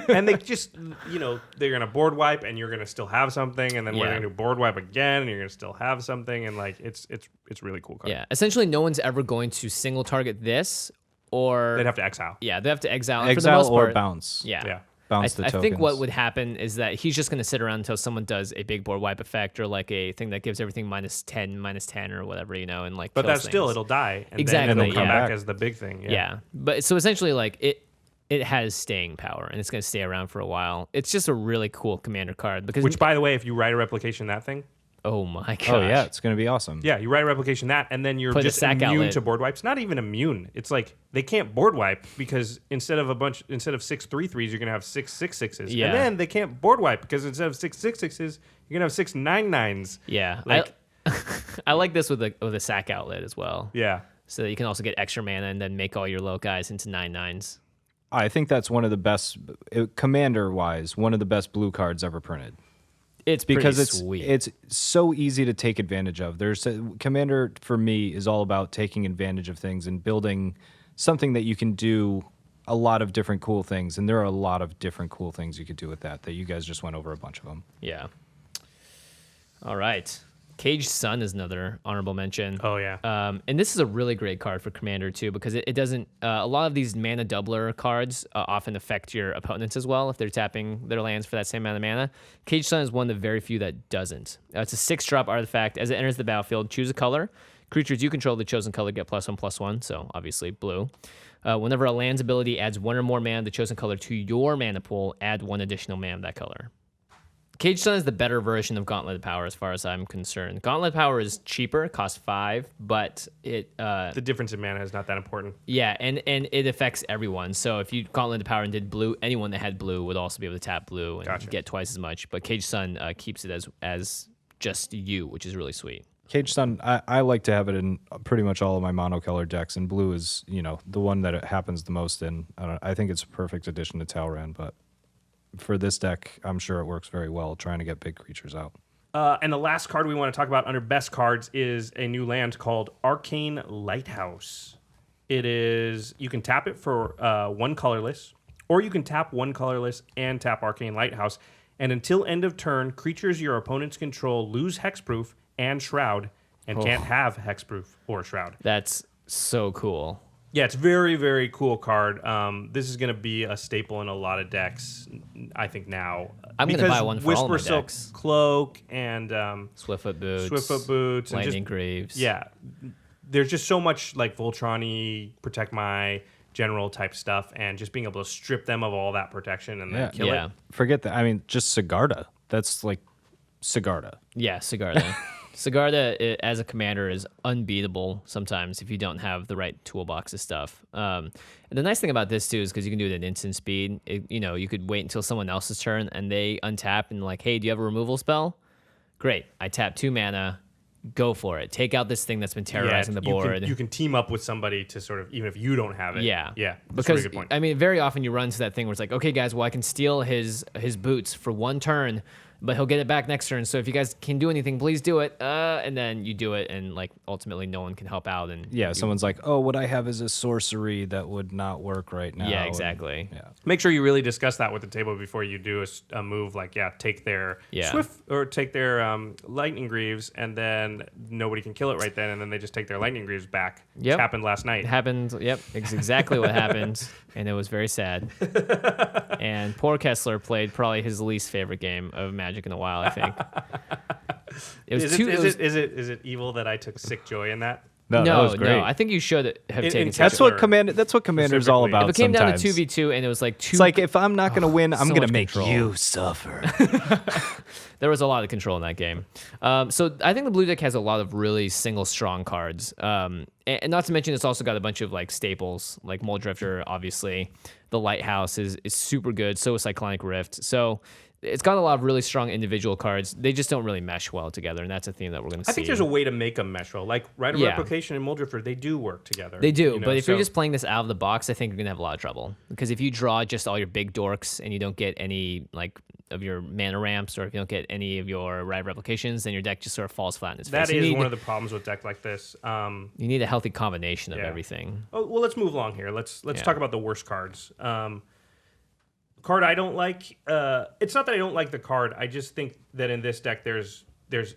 And they just, they're going to board wipe and you're going to still have something. And then we're Yeah. going to board wipe again and you're going to still have something. And like, it's really cool card. Yeah. Essentially, no one's ever going to single target this or. They'd have to exile. Yeah, they have to exile. And for the Exile most or part, bounce. Yeah. Yeah. Bounce the I tokens. think what would happen is that he's just going to sit around until someone does a big board wipe effect or like a thing that gives everything -10 or whatever, and like. But kills that's still, things. it'll die. And Exactly, then it'll come yeah. back as the big thing. Yeah. But so essentially, like it has staying power and it's going to stay around for a while. It's just a really cool commander card because. Which, by the way, if you write a replication that thing, oh my gosh. Oh yeah, it's gonna be awesome. yeah, you write a replication that, and then you're Put a just sack immune outlet. to board wipes. Not even immune. It's like they can't board wipe because instead of 6 3/3s, you're gonna have 6 6/6s. Yeah. And then they can't board wipe because instead of 6 6/6s, you're gonna have 6 9/9s. Yeah. Like- I like this with a sack outlet as well. Yeah. So that you can also get extra mana and then make all your low guys into 9/9s. I think that's one of the best, commander-wise, one of the best blue cards ever printed. It's Because pretty it's sweet. it's so easy to take advantage of. Commander for me is all about taking advantage of things and building something that you can do a lot of different cool things, and there are a lot of different cool things you could do with that you guys just went over a bunch of them. Yeah. All right. Caged Sun is another honorable mention. Oh, yeah. And this is a really great card for Commander too, because it doesn't. A lot of these mana doubler cards often affect your opponents as well if they're tapping their lands for that same amount of mana. Caged Sun is one of the very few that doesn't. It's a 6-drop artifact. As it enters the battlefield, choose a color. Creatures you control the chosen color get +1/+1, so obviously blue. Whenever a land's ability adds 1 or more mana of the chosen color to your mana pool, add 1 additional mana of that color. Caged Sun is the better version of Gauntlet Power as far as I'm concerned. Gauntlet Power is cheaper, costs 5, but it The difference in mana is not that important. yeah, and it affects everyone. So if you Gauntlet Power and did blue, anyone that had blue would also be able to tap blue and Gotcha. get twice as much. But Caged Sun keeps it as just you, which is really sweet. Cage Sun, I like to have it in pretty much all of my monocolor decks, and blue is the one that it happens the most in. I think it's a perfect addition to Talran, but for this deck, I'm sure it works very well trying to get big creatures out. And the last card we want to talk about under best cards is a new land called Arcane Lighthouse. It is, you can tap it for 1 colorless, or you can tap 1 colorless and tap Arcane Lighthouse. And until end of turn, creatures your opponents control lose hexproof and shroud and can't have hexproof or shroud. That's so cool. Yeah, it's very, very cool card. This is going to be a staple in a lot of decks, I think now. I'm gonna Because buy one for all my Whisper Silk decks. Cloak and Swiftfoot Boots. Swiftfoot Boots. And Lightning just, Greaves. yeah, there's just so much like Voltron-y, Protect My General type stuff, and just being able to strip them of all that protection and then kill Yeah. it. Forget that. I mean, just Sigarda. That's like Sigarda. Yeah, Sigarda. Sigarda as a commander is unbeatable sometimes if you don't have the right toolbox of stuff. And the nice thing about this too is because you can do it at instant speed. You could wait until someone else's turn and they untap and like, hey, do you have a removal spell? Great, I tap 2 mana. Go for it. Take out this thing that's been terrorizing the board. You can team up with somebody to sort of, even if you don't have it. Yeah, Yeah. That's Because a really good point. I mean, very often you run to that thing where it's like, okay, guys, well, I can steal his boots for 1 turn, but he'll get it back next turn. So if you guys can do anything, please do it. And then you do it, and like ultimately, no one can help out. And Yeah, someone's like, oh, what I have is a sorcery that would not work right now. yeah, And- exactly. yeah. Make sure you really discuss that with the table before you do a move like, take their Swift or take their Lightning Greaves, and then nobody can kill it right then, and then they just take their Lightning Greaves back. Yep. Which happened last night. It happened. Yep, it's exactly what happened, and it was very sad. And poor Kessler played probably his least favorite game of Magic in a while. I think it was Is it evil that I took sick joy in that? No, that was great. no. I think you should have In taken. Kessler- That's what Commander's all specifically. about. If it came sometimes. down to 2v2 and it was like 2. It's like if I'm not going to win, I'm so going much to make control. you suffer. There was a lot of control in that game. So I think the blue deck has a lot of really single strong cards. And not to mention it's also got a bunch of like staples, like Mold Drifter, obviously. The Lighthouse is super good. So is Cyclonic Rift. So it's got a lot of really strong individual cards. They just don't really mesh well together, and that's a theme that we're going to see. I think there's a way to make them mesh well. Like Rider Yeah. Replication and Muldrifter, they do work together. They do, you know, but if so- you're just playing this out of the box, I think you're going to have a lot of trouble. Because if you draw just all your big dorks and you don't get any like of your mana ramps, or if you don't get any of your Rider Replications, then your deck just sort of falls flat in its face. That You is need- one of the problems with deck like this. You need a healthy combination of Yeah. everything. Oh, well, let's move along here. Let's Yeah. talk about the worst cards. Card I don't like. It's not that I don't like the card. I just think that in this deck, there's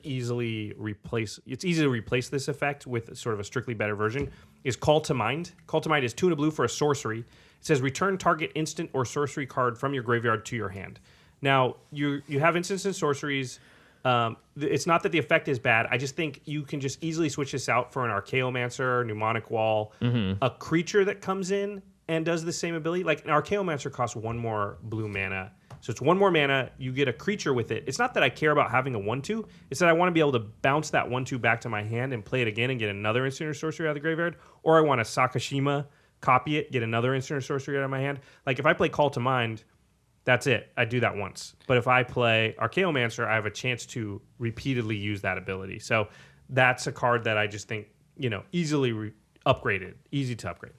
easily replace. It's easy to replace this effect with sort of a strictly better version. Is Call to Mind. Call to Mind is 2 and a blue for a sorcery. It says return target instant or sorcery card from your graveyard to your hand. Now you have instants and sorceries. It's not that the effect is bad. I just think you can just easily switch this out for an Archaeomancer, Mnemonic Wall, a creature that comes in and does the same ability. Like an Archaeomancer costs 1 more blue mana. So it's 1 more mana, you get a creature with it. It's not that I care about having a 1/2. It's that I want to be able to bounce that 1/2 back to my hand and play it again and get another instant or sorcery out of the graveyard. Or I want to Sakashima, copy it, get another instant or sorcery out of my hand. Like if I play Call to Mind, that's it. I do that once. But if I play Archaeomancer, I have a chance to repeatedly use that ability. So that's a card that I just think, easily upgraded, easy to upgrade.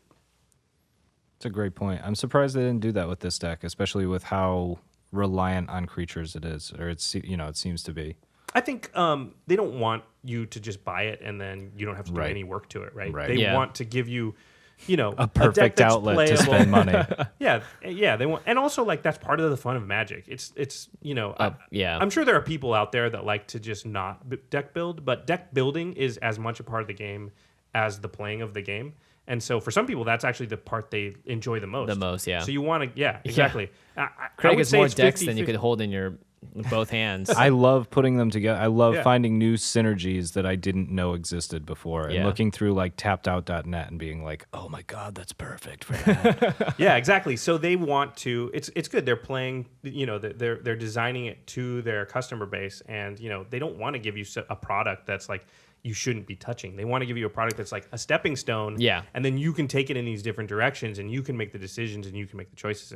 It's a great point. I'm surprised they didn't do that with this deck, especially with how reliant on creatures it is, or it seems to be. I think they don't want you to just buy it and then you don't have to do Right. any work to it, right? Right. They Yeah. want to give you, A deck perfect that's outlet playable. to spend money. Yeah, they want, and also like that's part of the fun of Magic. It's Yeah. I'm sure there are people out there that like to just not deck build, but deck building is as much a part of the game as the playing of the game. And so for some people, that's actually the part they enjoy the most. The most, yeah. So you want to, yeah, exactly. I Craig would has say more it's decks 50, than you could hold in your both hands. I love putting them together. I love Yeah. finding new synergies that I didn't know existed before, and Yeah. looking through like tappedout.net and being like, oh my God, that's perfect for that. Yeah, exactly. So they want to. It's good. They're playing. They're designing it to their customer base, and they don't want to give you a product that's like you shouldn't be touching. They want to give you a product that's like a stepping stone. Yeah. And then you can take it in these different directions, and you can make the decisions, and you can make the choices,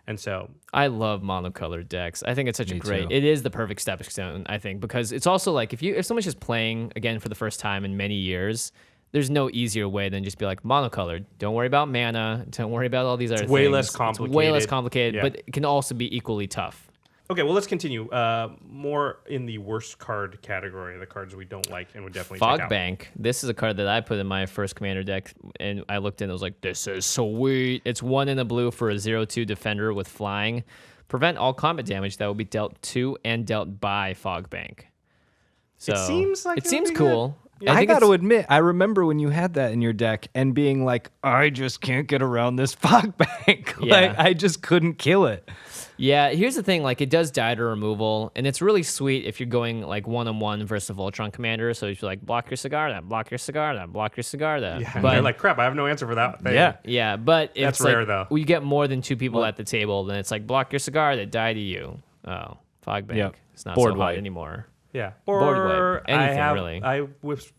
and so I love monocolored decks. I think it's such a Me great. too. It is the perfect stepping stone, I think, because it's also like if someone's just playing again for the first time in many years, there's no easier way than just be like monocolored. Don't worry about mana. Don't worry about all these other things. way less It's way less complicated. complicated, Yeah. but it can also be equally tough. Okay, well, let's continue. More in the worst card category, the cards we don't like and would definitely check out. Fogbank. This is a card that I put in my first commander deck, and I looked in. I was like, "This is sweet." It's 1 in a blue for a 0/2 defender with flying. Prevent all combat damage that will be dealt to and dealt by Fogbank. So seems like it it would seems be cool. Yeah. I think got to it's- admit, I remember when you had that in your deck and being like, I just can't get around this fog bank. Yeah. I just couldn't kill it. Yeah, here's the thing. Like, it does die to removal, and it's really sweet if you're going like 1-on-1 versus a Voltron commander. So if you're like, block your cigar, that block your cigar, that block your cigar, that. Yeah, But they're like, crap, I have no answer for that thing. Yeah. yeah, but if That's it's like, rare, though. You get more than 2 people at the table, then it's like block your cigar, that die to you. Oh, Fogbank. Yep. It's not Board so hot wipe. anymore. Yeah. Board Or wipe. Anything, really. I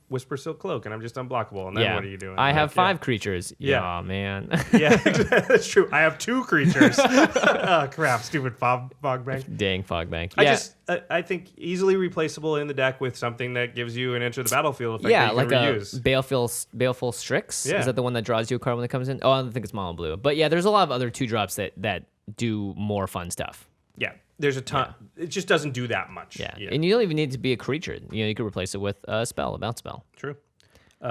whisper Silk Cloak and I'm just unblockable. And then Yeah. what are you doing? I Like, have yeah. 5 creatures. Yeah. Yeah, man. Yeah, that's true. I have 2 creatures. Oh, crap, stupid Fogbank. Dang Fogbank. Yeah. I think easily replaceable in the deck with something that gives you an enter the battlefield effect Yeah, that you like can a reuse. Baleful Strix. Yeah. Is that the one that draws you a card when it comes in? Oh, I don't think it's mono blue. But yeah, there's a lot of other 2-drops that do more fun stuff. Yeah, there's a ton. It just doesn't do that much. Yeah. And you don't even need to be a creature. You could replace it with a spell, a bounce spell. True. You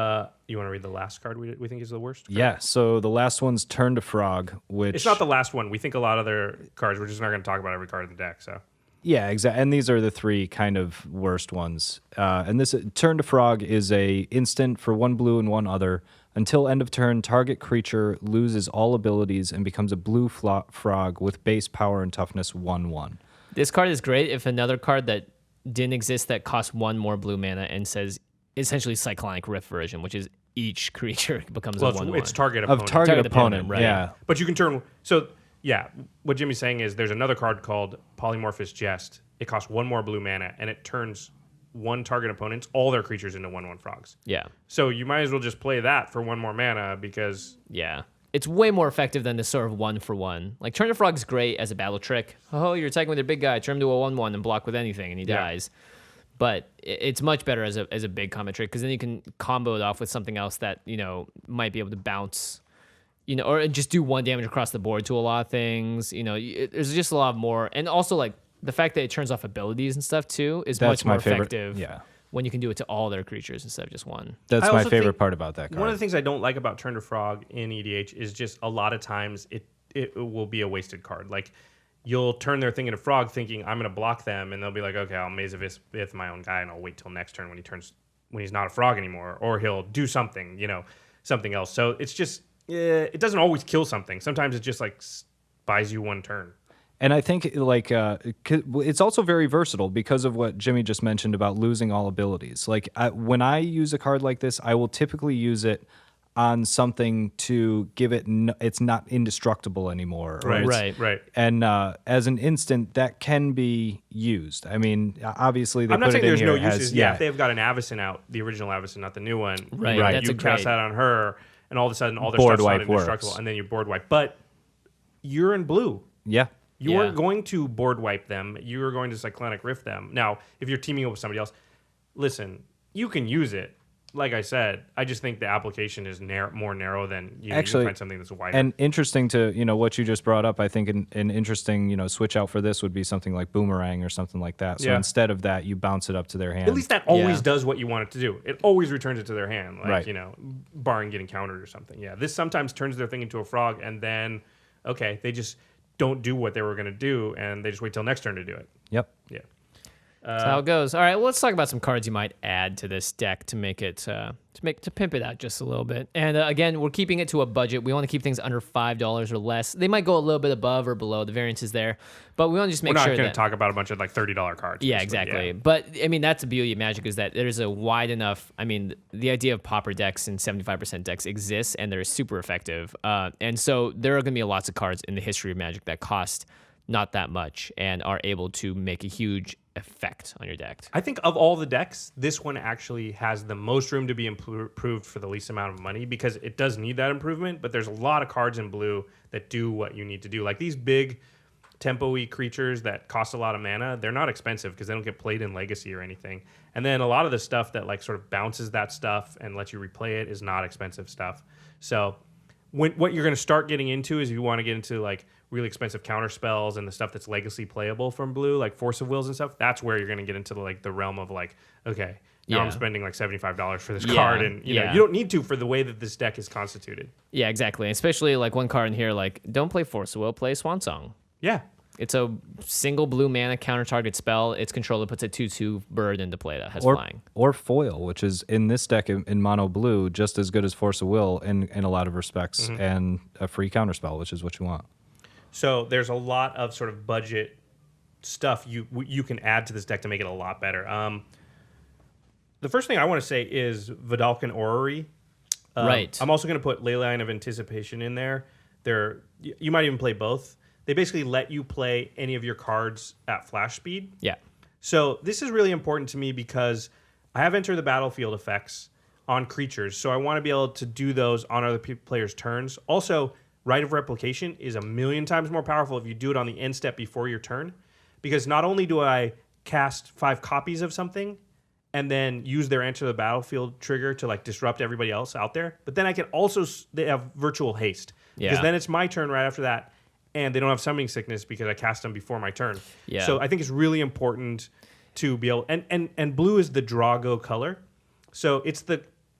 want to read the last card we think is the worst? Yeah, so the last one's Turn to Frog, which... It's not the last one. We think a lot of their cards. We're just not going to talk about every card in the deck. So Yeah, exactly. And these are the 3 kind of worst ones. And this Turn to Frog is a instant for 1 blue and 1 other. Until end of turn, target creature loses all abilities and becomes a blue frog with base power and toughness 1/1. This card is great if another card that didn't exist that costs 1 more blue mana and says essentially Cyclonic Rift version, which is each creature becomes a 1/1. it's target Of opponent. target Target opponent, opponent, right. yeah. But you can turn. So yeah, what Jimmy's saying is there's another card called Polymorphous Jest. It costs 1 more blue mana and it turns 1 target opponent's all their creatures into 1/1 frogs. Yeah. So you might as well just play that for 1 more mana because Yeah. it's way more effective than the sort of 1-for-1. Like Turn to Frog's great as a battle trick. Oh, you're attacking with your big guy, turn him to a 1/1 and block with anything, and he dies. But it's much better as a big combat trick because then you can combo it off with something else that might be able to bounce, or just do 1 damage across the board to a lot of things. There's just a lot more, and also like the fact that it turns off abilities and stuff too is much more effective. Yeah. When you can do it to all their creatures instead of just one. That's my favorite part about that card. One of the things I don't like about Turn to Frog in EDH is just a lot of times it will be a wasted card. Like you'll turn their thing into Frog thinking I'm going to block them, and they'll be like, okay, I'll Maze of Ith my own guy, and I'll wait till next turn when he's not a Frog anymore, or he'll do something, something else. So it's just it doesn't always kill something. Sometimes it just like buys you 1 turn. And I think it's also very versatile because of what Jimmy just mentioned about losing all abilities. Like when I use a card like this, I will typically use it on something to give it it's not indestructible anymore. Right. And as an instant, that can be used. I mean, obviously they I'm not put saying it in there's here. no It has- uses. Yeah, if they've got an Avacyn out, the original Avacyn, not the new one. Right. That's You cast that on her, and all of a sudden all their Board stuff's not wipe works. indestructible, and then you board wipe. But you're in blue. Yeah. You weren't going to board wipe them. You were going to Cyclonic Rift them. Now, if you're teaming up with somebody else, listen, you can use it. Like I said, I just think the application is more narrow than you can find something that's wider. And interesting to, what you just brought up, I think an interesting, switch out for this would be something like Boomerang or something like that. So instead of that, you bounce it up to their hand. At least that always does what you want it to do. It always returns it to their hand, like, Right. Barring getting countered or something. Yeah, this sometimes turns their thing into a Frog, and then, they just don't do what they were going to do, and they just wait till next turn to do it. Yep. Yeah. That's how it goes. All right, well, let's talk about some cards you might add to this deck to make it to pimp it out just a little bit. And again, we're keeping it to a budget. We want to keep things under $5 or less. They might go a little bit above or below. The variance is there, but we want to just make sure We're not going to talk about a bunch of like $30 cards. Yeah, basically. exactly. Yeah. But I mean, that's the beauty of Magic is that there's a wide enough. I mean, the idea of pauper decks and 75% decks exists, and they're super effective. And so there are going to be lots of cards in the history of Magic that cost not that much and are able to make a huge effect on your deck. I think of all the decks, this one actually has the most room to be improved for the least amount of money because it does need that improvement, but there's a lot of cards in blue that do what you need to do. Like these big tempo-y creatures that cost a lot of mana, they're not expensive because they don't get played in Legacy or anything. And then a lot of the stuff that like sort of bounces that stuff and lets you replay it is not expensive stuff. So what you're going to start getting into is you want to get into like really expensive counter spells and the stuff that's legacy playable from blue, like Force of Wills and stuff. That's where you're going to get into the realm of like, okay, now I'm spending like $75 for this card, and you know you don't need to for the way that this deck is constituted. Yeah, exactly. Especially like one card in here, like don't play Force of Will, play Swan Song. Yeah. It's a single blue mana counter target spell. Its controller puts a 2/2 bird into play that has flying. Or foil, which is in this deck in mono blue, just as good as Force of Will in a lot of respects, and a free counter spell, which is what you want. So there's a lot of sort of budget stuff you can add to this deck to make it a lot better. The first thing I want to say is Vidalcan Orrery. Right. I'm also going to put Leyline of Anticipation in there. You might even play both. They basically let you play any of your cards at flash speed. Yeah. So this is really important to me because I have Enter the Battlefield effects on creatures, so I want to be able to do those on other players' turns. Also, Rite of Replication is a million times more powerful if you do it on the end step before your turn, because not only do I cast 5 copies of something and then use their Enter the Battlefield trigger to like disrupt everybody else out there, but then I can also they have Virtual Haste, because then it's my turn right after that, and they don't have Summoning Sickness because I cast them before my turn. Yeah. So I think it's really important to be able, and blue is the draw go color, so it's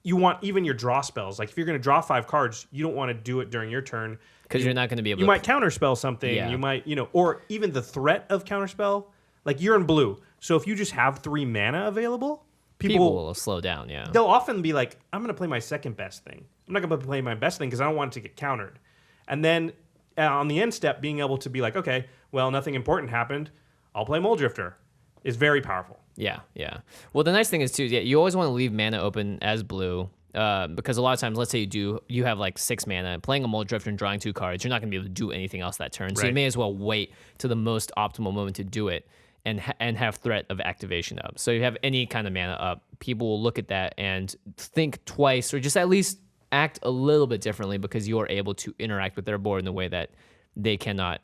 you want even your draw spells. Like if you're going to draw 5 cards, you don't want to do it during your turn Because you're not going to be able you to. might counterspell something. Yeah. You might, or even the threat of counterspell. Like you're in blue, so if you just have 3 mana available, people will slow down. Yeah. they'll often be like, I'm going to play my second best thing. I'm not going to play my best thing because I don't want it to get countered. And then on the end step, being able to be like, okay, well, nothing important happened. I'll play Mole Drifter is very powerful. Yeah, yeah. Well, the nice thing is too, you always want to leave mana open as blue, because a lot of times, let's say you have like 6 mana, playing a Mold Drifter and drawing 2 cards, you're not going to be able to do anything else that turn. So you may as well wait to the most optimal moment to do it, and have threat of activation up. So you have any kind of mana up, people will look at that and think twice, or just at least act a little bit differently because you are able to interact with their board in a way that they cannot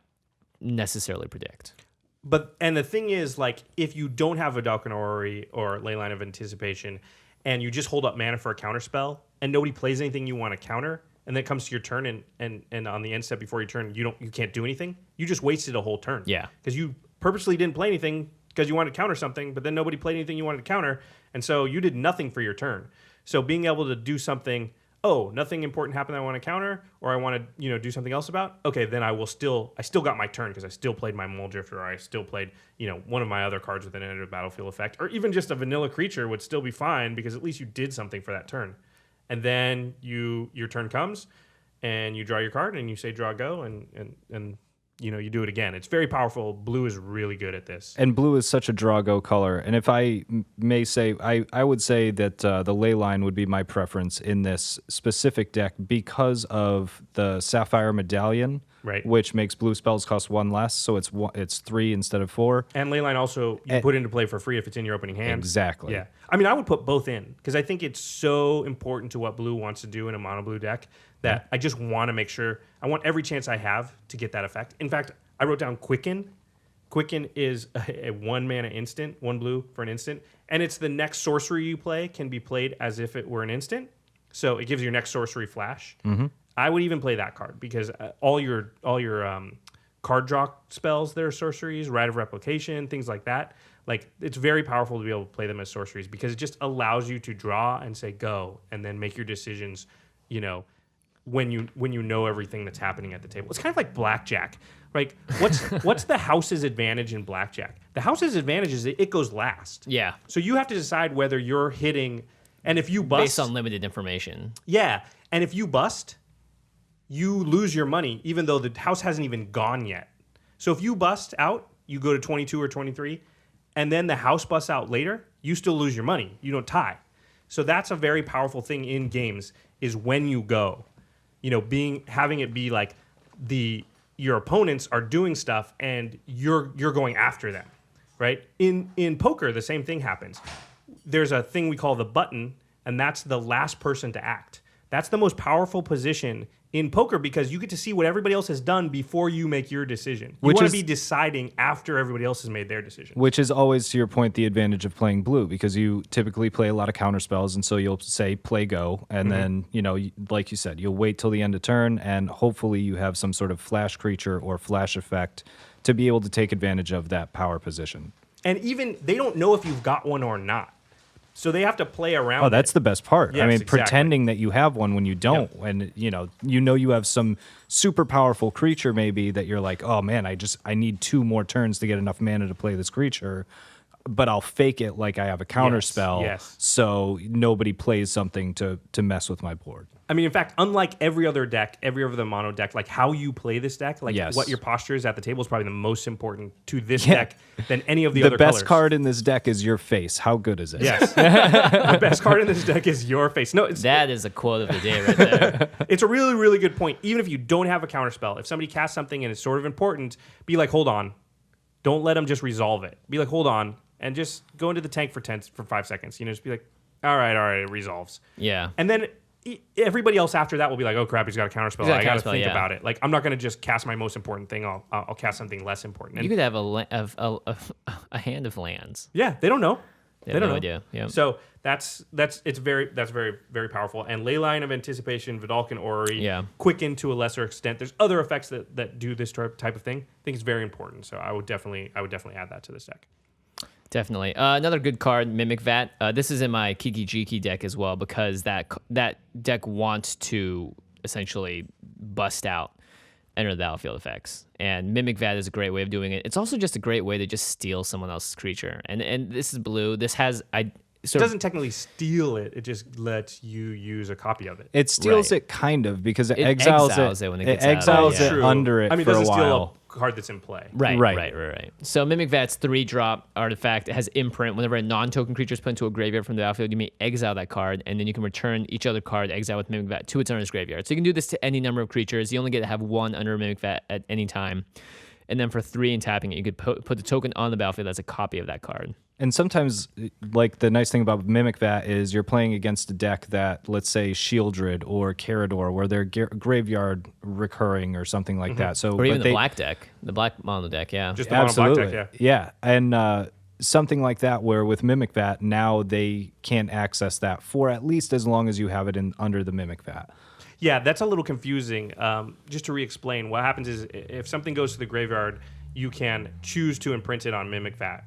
necessarily predict. And the thing is, like, if you don't have Vidalcan Orrery or Leyline of Anticipation, and you just hold up mana for a counter spell, and nobody plays anything you want to counter, and then it comes to your turn, and on the end step before your turn, you can't do anything. You just wasted a whole turn. Yeah, because you purposely didn't play anything because you wanted to counter something, but then nobody played anything you wanted to counter, and so you did nothing for your turn. So being able to do something, nothing important happened that I want to counter, or I want to do something else about. Okay, then I still got my turn because I still played my Mole Drifter, or I still played one of my other cards with an end of battlefield effect, or even just a vanilla creature would still be fine because at least you did something for that turn. And then your turn comes, and you draw your card, and you say draw go, and you do it again. It's very powerful. Blue is really good at this. And blue is such a draw-go color. And if I may say, I would say that the Leyline would be my preference in this specific deck because of the Sapphire Medallion, right, which makes blue spells cost 1 less, so it's 3 instead of 4. And Leyline also, you put into play for free if it's in your opening hand. Exactly. Yeah. I mean, I would put both in because I think it's so important to what blue wants to do in a mono blue deck that I just want to make sure, I want every chance I have to get that effect. In fact, I wrote down Quicken. Quicken is a 1 mana instant, 1 blue for an instant, and it's the next sorcery you play can be played as if it were an instant. So it gives your next sorcery flash. Mm-hmm. I would even play that card because all your card draw spells that are sorceries, Rite of Replication, things like that, like it's very powerful to be able to play them as sorceries because it just allows you to draw and say go and then make your decisions, when you know everything that's happening at the table. It's kind of like blackjack. Like what's the house's advantage in blackjack? The house's advantage is it goes last. Yeah. So you have to decide whether you're hitting, and if you bust based on limited information. Yeah. And if you bust, you lose your money even though the house hasn't even gone yet. So if you bust out, you go to 22 or 23, and then the house busts out later, you still lose your money. You don't tie. So that's a very powerful thing in games is when you go. Having it be like your opponents are doing stuff and you're going after them, right? In poker, the same thing happens. There's a thing we call the button, and that's the last person to act. That's the most powerful position in poker because you get to see what everybody else has done before you make your decision. You want to be deciding after everybody else has made their decision. Which is always, to your point, the advantage of playing blue because you typically play a lot of counter spells, and so you'll say play go, and then, like you said, you'll wait till the end of turn, and hopefully you have some sort of flash creature or flash effect to be able to take advantage of that power position. And even, they don't know if you've got one or not. So they have to play around. Oh, that's the best part. Yes, I mean, exactly. pretending that you have one when you don't, and you have some super powerful creature maybe that you're like, oh man, I need 2 more turns to get enough mana to play this creature, but I'll fake it like I have a counter spell, so nobody plays something to mess with my board. I mean, in fact, unlike every other mono deck, like how you play this deck, like what your posture is at the table is probably the most important to this deck than any of the other colors. The best card in this deck is your face. How good is it? Yes. The best card in this deck is your face. No, that is a quote of the day right there. It's a really, really good point. Even if you don't have a counterspell, if somebody casts something and it's sort of important, be like, hold on. Don't let them just resolve it. Be like, hold on, and just go into the tank for 5 seconds. Just be like, all right, it resolves. Yeah. And then everybody else after that will be like, oh crap, he's got a counterspell. I got to think about it. Like, I'm not going to just cast my most important thing. I'll cast something less important. And you could have a hand of lands. Yeah, they don't know. They have no idea. Yeah. So that's very, very powerful. And Leyline of Anticipation, Vidalcan Orrery, Quicken to a lesser extent. There's other effects that do this type of thing. I think it's very important. So I would definitely add that to this deck. Definitely. Another good card, Mimic Vat. This is in my Kiki Jiki deck as well because that deck wants to essentially bust out enter the battlefield effects. And Mimic Vat is a great way of doing it. It's also just a great way to just steal someone else's creature. And this is blue. This has... it doesn't technically steal it. It just lets you use a copy of it. It steals it kind of because it exiles it when it gets exiles it under it for a while. I mean, it doesn't steal a card that's in play. Right. So Mimic Vat's 3-drop artifact. It has imprint. Whenever a non-token creature is put into a graveyard from the battlefield, you may exile that card, and then you can return each other card exiled with Mimic Vat to its owner's graveyard. So you can do this to any number of creatures. You only get to have one under Mimic Vat at any time. And then for 3 and tapping it, you could put the token on the battlefield as a copy of that card. And sometimes, like, the nice thing about Mimic Vat is you're playing against a deck that, let's say, Shieldred or Carador, where they're graveyard recurring or something like that. So, Or even the black deck, the black mono deck, yeah. Just the mono black deck, yeah. And something like that, where with Mimic Vat, now they can't access that for at least as long as you have it under the Mimic Vat. Yeah, that's a little confusing. Just to re-explain, what happens is if something goes to the graveyard, you can choose to imprint it on Mimic Vat.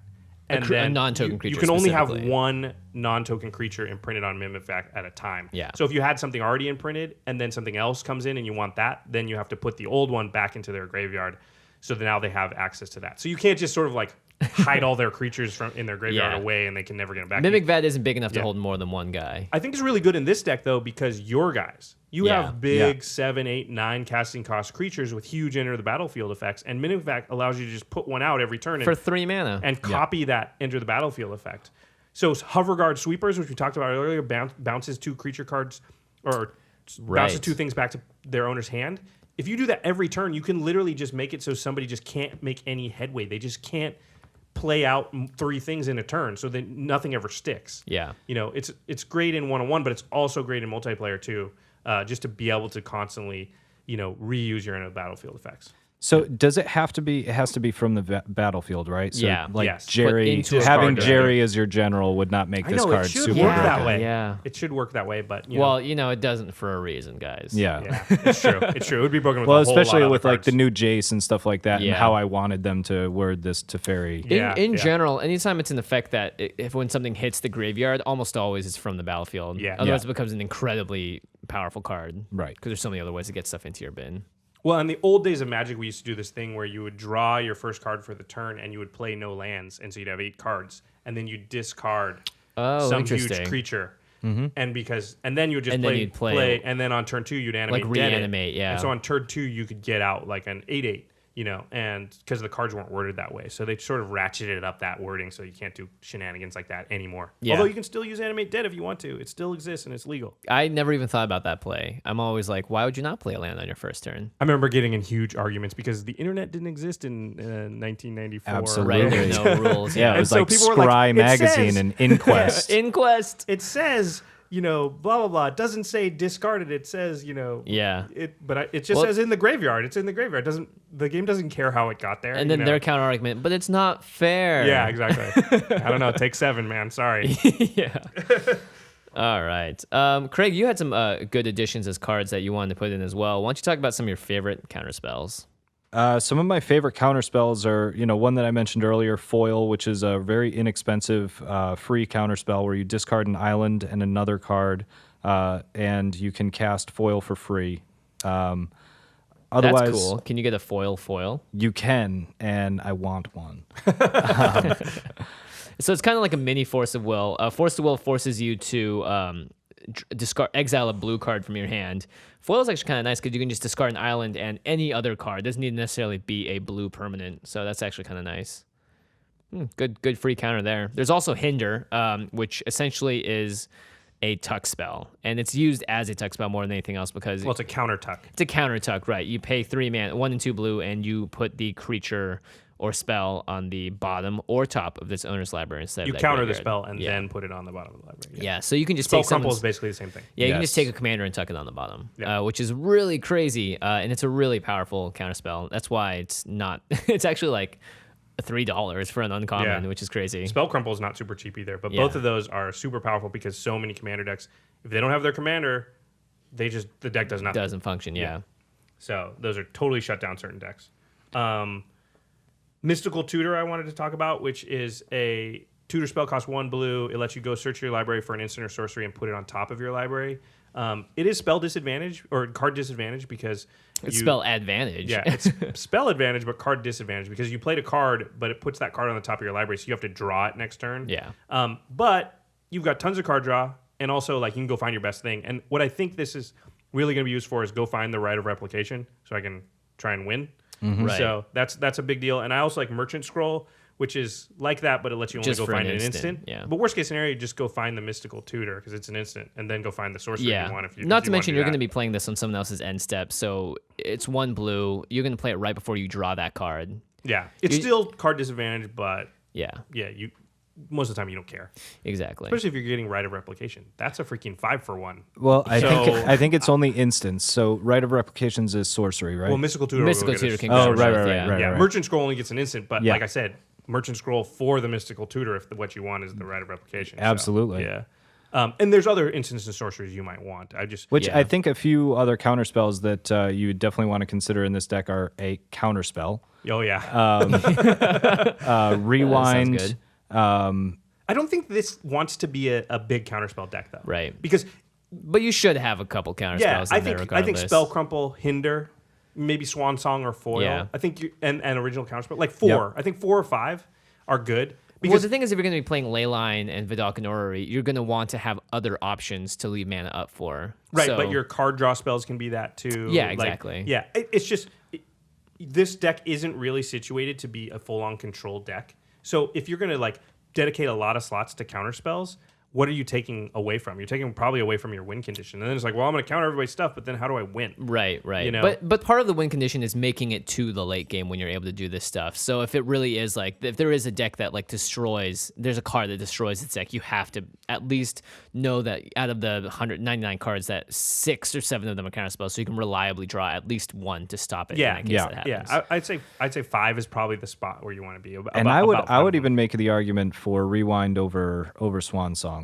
And a non-token creature. You can only have one non-token creature imprinted on Mimic Vat at a time. Yeah. So if you had something already imprinted and then something else comes in and you want that, then you have to put the old one back into their graveyard. So that now they have access to that. So you can't just sort of like hide all their creatures in their graveyard away and they can never get them back. Mimic Vat isn't big enough to hold more than one guy. I think it's really good in this deck though because your guys. You have big 7, 8, 9 casting cost creatures with huge enter the battlefield effects, and Mimic Vat allows you to just put one out every turn for 3 mana and copy that enter the battlefield effect. So Hover Guard Sweepers, which we talked about earlier, bounces 2 creature cards or bounces 2 things back to their owner's hand. If you do that every turn, you can literally just make it so somebody just can't make any headway. They just can't play out 3 things in a turn, so that nothing ever sticks. Yeah, it's great in 1-on-1, but it's also great in multiplayer too. Just to be able to constantly, reuse your battlefield effects. So does it have to be? It has to be from the battlefield, right? So Yes. Jerry, having Jerry as your general would not make this card it should super work broken. that way. Yeah, it should work that way. But it doesn't for a reason, guys. Yeah, it's true. It's true. It would be broken with well, a whole especially lot with of like the new Jace and stuff like that, Yeah. and how I wanted them to word this to Fairy. In general, anytime it's an effect that if when something hits the graveyard, almost always it's from the battlefield. Yeah. Otherwise, it becomes an incredibly powerful card. Right. Because there's so many other ways to get stuff into your bin. Well, in the old days of Magic, we used to do this thing where you would draw your first card for the turn, and you would play no lands, and so you'd have 8 cards, and then you'd discard some huge creature, and then you would just play, and then on turn 2 you'd animate, like reanimate, yeah. And so on turn 2 you could get out like an 8/8. And because the cards weren't worded that way. So they sort of ratcheted up that wording so you can't do shenanigans like that anymore. Yeah. Although you can still use Animate Dead if you want to. It still exists and it's legal. I never even thought about that play. I'm always like, why would you not play a land on your first turn? I remember getting in huge arguments because the internet didn't exist in 1994. Absolutely. Right, there's no rules. Yeah, it was like people were like, Scry "It magazine says-" and Inquest. Inquest. It says, blah, blah, blah. It doesn't say discarded. It says, Yeah. It just says in the graveyard. It's in the graveyard. The game doesn't care how it got there. And then their counter argument, but it's not fair. Yeah, exactly. I don't know. Take 7, man. Sorry. Yeah. All right. Craig, you had some good additions as cards that you wanted to put in as well. Why don't you talk about some of your favorite counter spells? Some of my favorite counter spells are, one that I mentioned earlier, Foil, which is a very inexpensive free counter spell where you discard an island and another card, and you can cast Foil for free. Otherwise, that's cool. Can you get a foil? You can, and I want one. So it's kind of like a mini Force of Will. Force of Will forces you to exile a blue card from your hand. Foil is actually kind of nice because you can just discard an island and any other card. It doesn't need to necessarily be a blue permanent. So that's actually kind of nice. Good free counter there. There's also Hinder, which essentially is a tuck spell, and it's used as a tuck spell more than anything else because it's a counter tuck. It's a counter tuck, right? You pay 3 mana, 1 and 2 blue, and you put the creature or spell on the bottom or top of this owner's library instead. You of that counter graveyard. the spell and then put it on the bottom of the library. Yeah, so you can just spell take crumple is basically the same thing. Yeah, you can just take a commander and tuck it on the bottom, Yeah. which is really crazy, and it's a really powerful counter spell. That's why it's not. It's actually like $3 for an uncommon, which is crazy. Spell crumple is not super cheap either, but both of those are super powerful because so many commander decks, if they don't have their commander, the deck does nothing. Doesn't function, yeah. So those are totally shut down certain decks. Mystical Tutor I wanted to talk about, which is a tutor spell, costs 1 blue. It lets you go search your library for an instant or sorcery and put it on top of your library. It is spell disadvantage or card disadvantage because it's spell advantage. Yeah, it's spell advantage, but card disadvantage because you played a card, but it puts that card on the top of your library, so you have to draw it next turn. Yeah. But you've got tons of card draw, and also like you can go find your best thing. And what I think this is really going to be used for is go find the Rite of Replication, so I can try and win. Right. So that's a big deal. And I also like Merchant Scroll, which is like that, but it lets you only Just go for find an an instant, instant. yeah. But worst case scenario, you just go find the Mystical Tutor because it's an instant, and then go find the sorcery you want. If you Not if to you mention want you're do going to that. be playing this on someone else's end step, so it's 1 blue. You're going to play it right before you draw that card. Yeah, it's still card disadvantage, but Yeah, you most of the time you don't care, exactly. especially if you're getting Rite of Replication. That's a freaking 5-for-1. Well, I think it's only instance. So Rite of Replications is sorcery, right? Well, Mystical Tutor. Mystical Tutor can Oh, go right, both, right, right. Yeah, Merchant Scroll only gets an instant, but Yeah. like I said, Merchant Scroll for the Mystical Tutor if what you want is the Rite of Replication. So, Absolutely. yeah. And there's other instances of sorceries you might want. Which Yeah. I think a few other counterspells that you definitely want to consider in this deck are a counterspell, Oh yeah. rewind. good. I don't think this wants to be a big counterspell deck though. Right. Because But you should have a couple counter yeah, spells I in there think regardless. Spell Crumple, Hinder, maybe Swan Song or Foil. Yeah. I think and original counterspell like 4. Yep. I think 4 or 5 are good. Well, Because the thing is, if you're going to be playing Leyline and Vidalcan Orrery, you're going to want to have other options to leave mana up for. right, So- but your card draw spells can be that too. Yeah, Like, exactly. yeah, it's just this deck isn't really situated to be a full-on control deck. So if you're going to like dedicate a lot of slots to counter spells, what are you taking away from? You're taking probably away from your win condition. And then it's like, well, I'm going to counter everybody's stuff, but then how do I win? Right. You know? But part of the win condition is making it to the late game when you're able to do this stuff. So if it really is like, if there is a deck that like destroys, there's a card that destroys its deck, you have to at least know that out of the 199 cards, that 6 or 7 of them are counter spells, so you can reliably draw at least one to stop it. Yeah, in that case that Yeah, happens. I'd say 5 is probably the spot where you want to be. And I would even make the argument for rewind over Swan Song.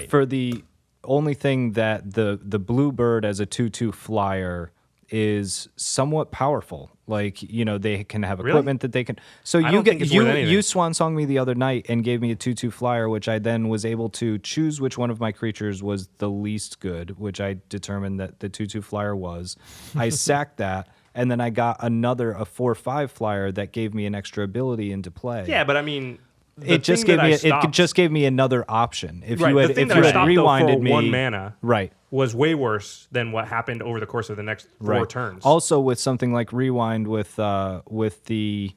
For the only thing that the Bluebird as a 2/2 flyer is somewhat powerful. Like, you know, they can have equipment that they can. So I don't think it's worth anything. you Swan Song me the other night and gave me a 2/2 flyer, which I then was able to choose which one of my creatures was the least good, which I determined that the 2/2 flyer was. I sacked that. And then I got a 4/5 flyer that gave me an extra ability into play. Yeah, but I mean, It just gave me another option. If right, you had the thing if that you I had stopped, though, rewinded for me 1 mana right. was way worse than what happened over the course of the next 4 turns. Also, with something like rewind with the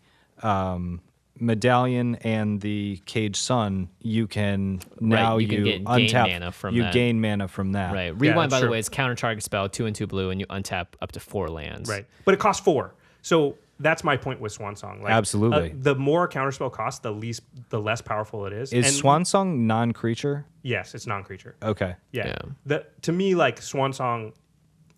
medallion and the Cage Sun, you can now you can gain untap mana from you that. gain mana from that. Right. Rewind, that's by the true. way, is counter target spell, 2 and 2 blue, and you untap up to 4 lands. Right, but it costs 4. So that's my point with Swan Song. Like, Absolutely. the more counterspell costs, the less powerful it is. Is And Swan Song non-creature? Yes, it's non-creature. Okay. Yeah. To me, like Swan Song,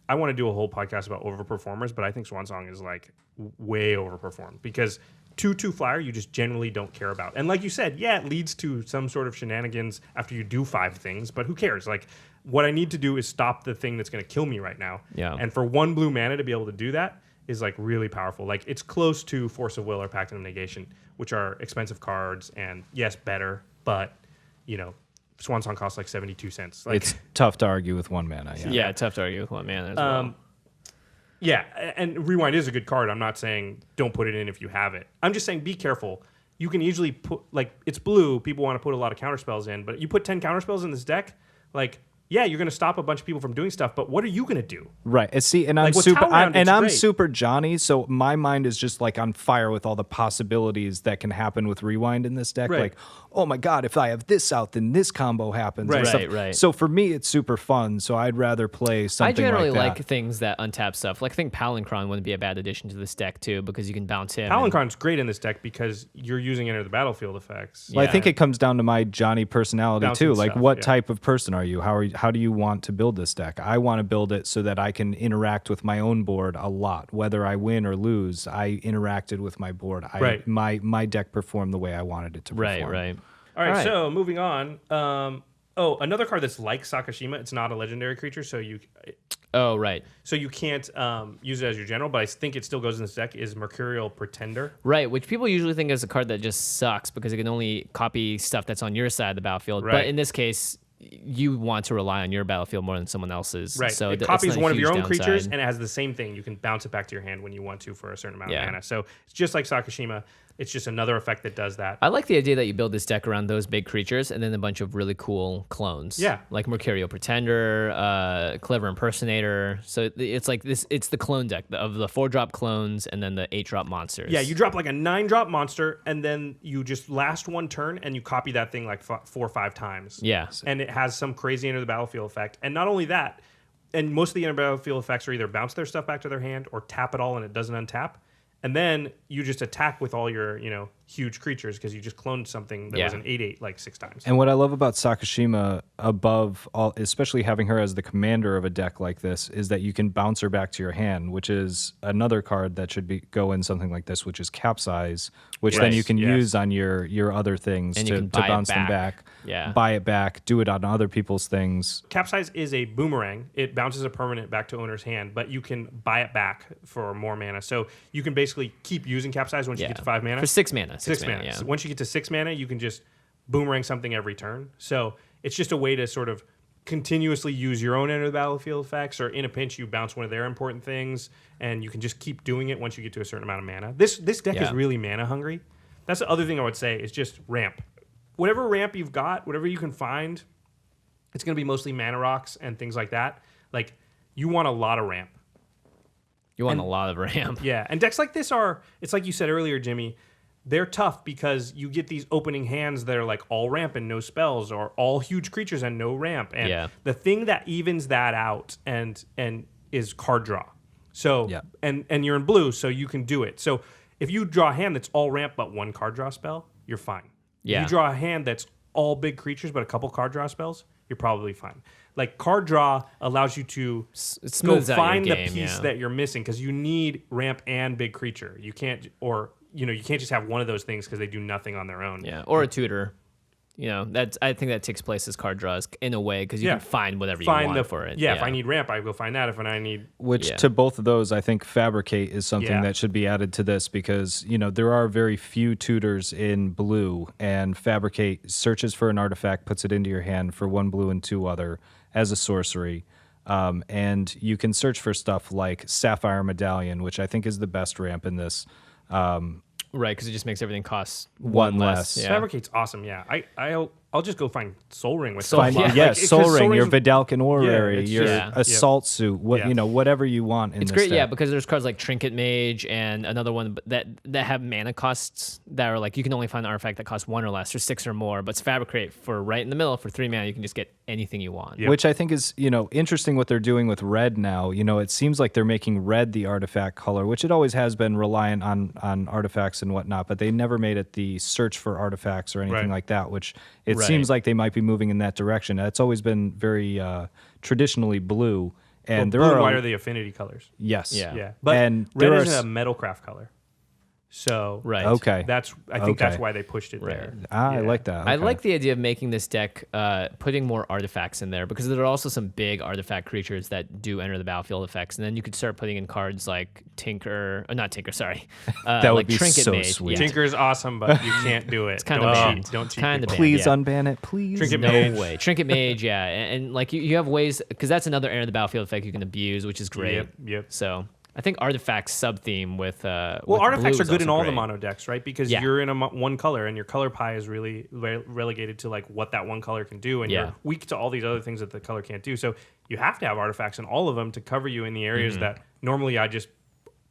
I want to do a whole podcast about overperformers, but I think Swan Song is like way overperformed because 2/2 flyer you just generally don't care about. And like you said, yeah, it leads to some sort of shenanigans after you do 5 things, but who cares? Like, what I need to do is stop the thing that's going to kill me right now. Yeah. And for 1 blue mana to be able to do that is like really powerful. Like, it's close to Force of Will or Pact of Negation, which are expensive cards and yes, better, but you know, Swan Song costs like 72 cents. Like, It's tough to argue with 1 mana. Yeah. Yeah, tough to argue with 1 mana as well. yeah, and Rewind is a good card. I'm not saying don't put it in if you have it. I'm just saying be careful. You can easily put, like, it's blue. People want to put a lot of counterspells in, but you put 10 counterspells in this deck, like, yeah, you're going to stop a bunch of people from doing stuff, but what are you going to do? Right. And see, and I'm Like, with super, Talround, it's I'm great. super Johnny. So my mind is just like on fire with all the possibilities that can happen with rewind in this deck. Right. Like, oh my god, if I have this out, then this combo happens. and Right. stuff. Right. So for me, it's super fun. So I'd rather play I something. generally like like things that untap stuff. Like, I think Palancron wouldn't be a bad addition to this deck, too, because you can bounce him. and- Palancron's great in this deck because you're using Enter the Battlefield effects. Well, I think Yeah. it comes down to my Johnny personality Bouncing too. Like, stuff, what yeah. type of person are you? How do you want to build this deck? I want to build it so that I can interact with my own board a lot. Whether I win or lose, I interacted with my board. Right. My deck performed the way I wanted it to perform. Right. All right, All right. so moving on. Another card that's like Sakashima. It's not a legendary creature, so you Oh, right. can't use it as your general, but I think it still goes in this deck, is Mercurial Pretender. Right, which people usually think is a card that just sucks because it can only copy stuff that's on your side of the battlefield. But Right. in this case, you want to rely on your battlefield more than someone else's. Right. So it it's copies not a one of your huge own creatures, downside. and it has the same thing. You can bounce it back to your hand when you want to for a certain amount Yeah. of mana. So it's just like Sakashima. It's just another effect that does that. I like the idea that you build this deck around those big creatures and then a bunch of really cool clones. Yeah. Like Mercurial Pretender, Clever Impersonator. So it's like this. It's the clone deck of the 4-drop clones and then the 8-drop monsters. Yeah, you drop like a 9-drop monster, and then you just last one turn, and you copy that thing like 4 or 5 times. Yeah. And it has some crazy Enter the Battlefield effect. And not only that, and most of the Enter the Battlefield effects are either bounce their stuff back to their hand or tap it all and it doesn't untap. And then you just attack with all your, huge creatures because you just cloned something that was an 8/8 like 6 times. And what I love about Sakashima, above all, especially having her as the commander of a deck like this, is that you can bounce her back to your hand, which is another card that should go in something like this, which is Capsize, which then you can use on your other things And to bounce them back. Yeah. Buy it back, do it on other people's things. Capsize is a boomerang. It bounces a permanent back to owner's hand, but you can buy it back for more mana. So you can basically keep using Capsize once you get to 5 mana. For 6 mana. 6 mana. Yeah. So once you get to 6 mana, you can just boomerang something every turn. So it's just a way to sort of continuously use your own enter the battlefield effects, or in a pinch, you bounce one of their important things, and you can just keep doing it once you get to a certain amount of mana. This deck is really mana hungry. That's the other thing I would say is just ramp. Whatever ramp you've got, whatever you can find, it's going to be mostly mana rocks and things like that. Like, you want a lot of ramp. You want a lot of ramp. Yeah, and decks like this it's like you said earlier, Jimmy, they're tough because you get these opening hands that are like all ramp and no spells, or all huge creatures and no ramp. And the thing that evens that out and is card draw. So and you're in blue, so you can do it. So if you draw a hand that's all ramp but 1 card draw spell, you're fine. Yeah. If you draw a hand that's all big creatures but a couple card draw spells, you're probably fine. Like, card draw allows you to go find the piece that you're missing, because you need ramp and big creature. You can't, you can't just have one of those things because they do nothing on their own. Yeah, or a tutor. I think that takes place as card draws in a way, because you can find whatever you want for it. Yeah, if I need ramp, I go find that. If I need... Which, to both of those, I think Fabricate is something that should be added to this, because, there are very few tutors in blue, and Fabricate searches for an artifact, puts it into your hand for 1 blue and 2 other as a sorcery. And you can search for stuff like Sapphire Medallion, which I think is the best ramp in this. Right, because it just makes everything cost 1 less. Yeah. Fabricate's awesome, yeah. I'll just go find Soul Ring with Soul Ring. Soul Ring, your Vidalcan Orrery, your Assault Suit, whatever you want in it's this great, deck. because there's cards like Trinket Mage and another one that have mana costs that are like, you can only find an artifact that costs 1 or less, or 6 or more, but Fabricate for right in the middle for 3 mana, you can just get anything you want. Yep. Which I think is, interesting what they're doing with red now. It seems like they're making red the artifact color, which it always has been reliant on artifacts and whatnot, but they never made it the search for artifacts or anything like that, which it seems like they might be moving in that direction. It's always been very traditionally blue, and blue and white are the affinity colors. Yes, but and red is a metalcraft color. So okay, I think that's why they pushed it there. I like that. Okay. I like the idea of making this deck putting more artifacts in there, because there are also some big artifact creatures that do enter the battlefield effects, and then you could start putting in cards like not Tinker, sorry, that would like be Trinket so Mage. sweet. Tinker's awesome, but you can't do it. It's kind of banned. Don't cheat. Kind of banned, Please unban it, please. Trinket no Mage. way. Trinket Mage, and like you have ways, because that's another enter the battlefield effect you can abuse, which is great. Yep. So I think artifacts sub-theme with artifacts blue are good in all great. the mono decks, right? Because you're in one color, and your color pie is really relegated to like what that one color can do, and you're weak to all these other things that the color can't do. So you have to have artifacts in all of them to cover you in the areas that normally I just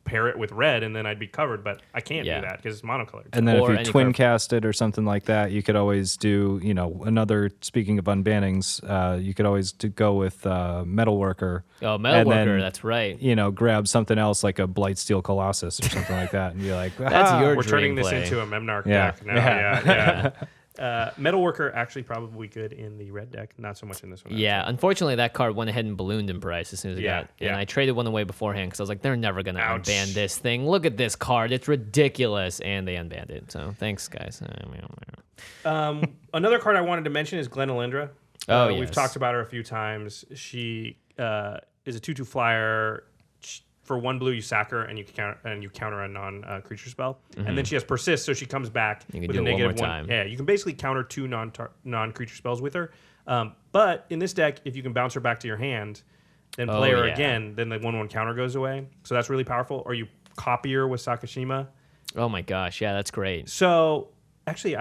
pair it with red and then I'd be covered, but I can't do that because it's monocolored. And then if you twin cast it or something like that, you could always do, another, speaking of unbannings, you could always go with Metalworker. Oh, Metalworker, that's right. Grab something else like a Blightsteel Colossus or something like that and be like, that's your we're turning play. this into a Memnarch deck now. Yeah. Metalworker actually probably good in the red deck, not so much in this one. Yeah, unfortunately, that card went ahead and ballooned in price as soon as it got. And I traded one away beforehand because I was like, they're never going to unban this thing. Look at this card. It's ridiculous. And they unbanned it. So thanks, guys. Another card I wanted to mention is Glenalindra. Yes. We've talked about her a few times. She is a 2/2 flyer. For 1 blue, you sack her and you counter a non-creature spell, and then she has persist, so she comes back you can with do a it negative one more 1. time. Yeah, you can basically counter 2 non-creature spells with her. But in this deck, if you can bounce her back to your hand, then play her again, then the 1/1 counter goes away. So that's really powerful. Or you copy her with Sakashima. Oh my gosh, yeah, that's great. So actually,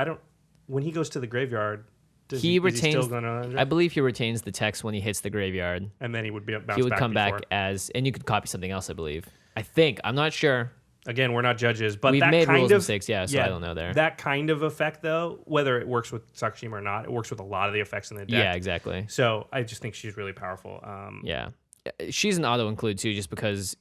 when he goes to the graveyard. He retains. Is he still Glenalindra? I believe he retains the text when he hits the graveyard. And then he would bounce back. He would come before. back and you could copy something else. I believe. I think. I'm not sure. Again, we're not judges, but we've that made kind rules of mistakes. Yeah, so I don't know there. That kind of effect, though, whether it works with Sakashima or not, it works with a lot of the effects in the deck. Yeah, exactly. So I just think she's really powerful. Yeah, she's an auto include too, just because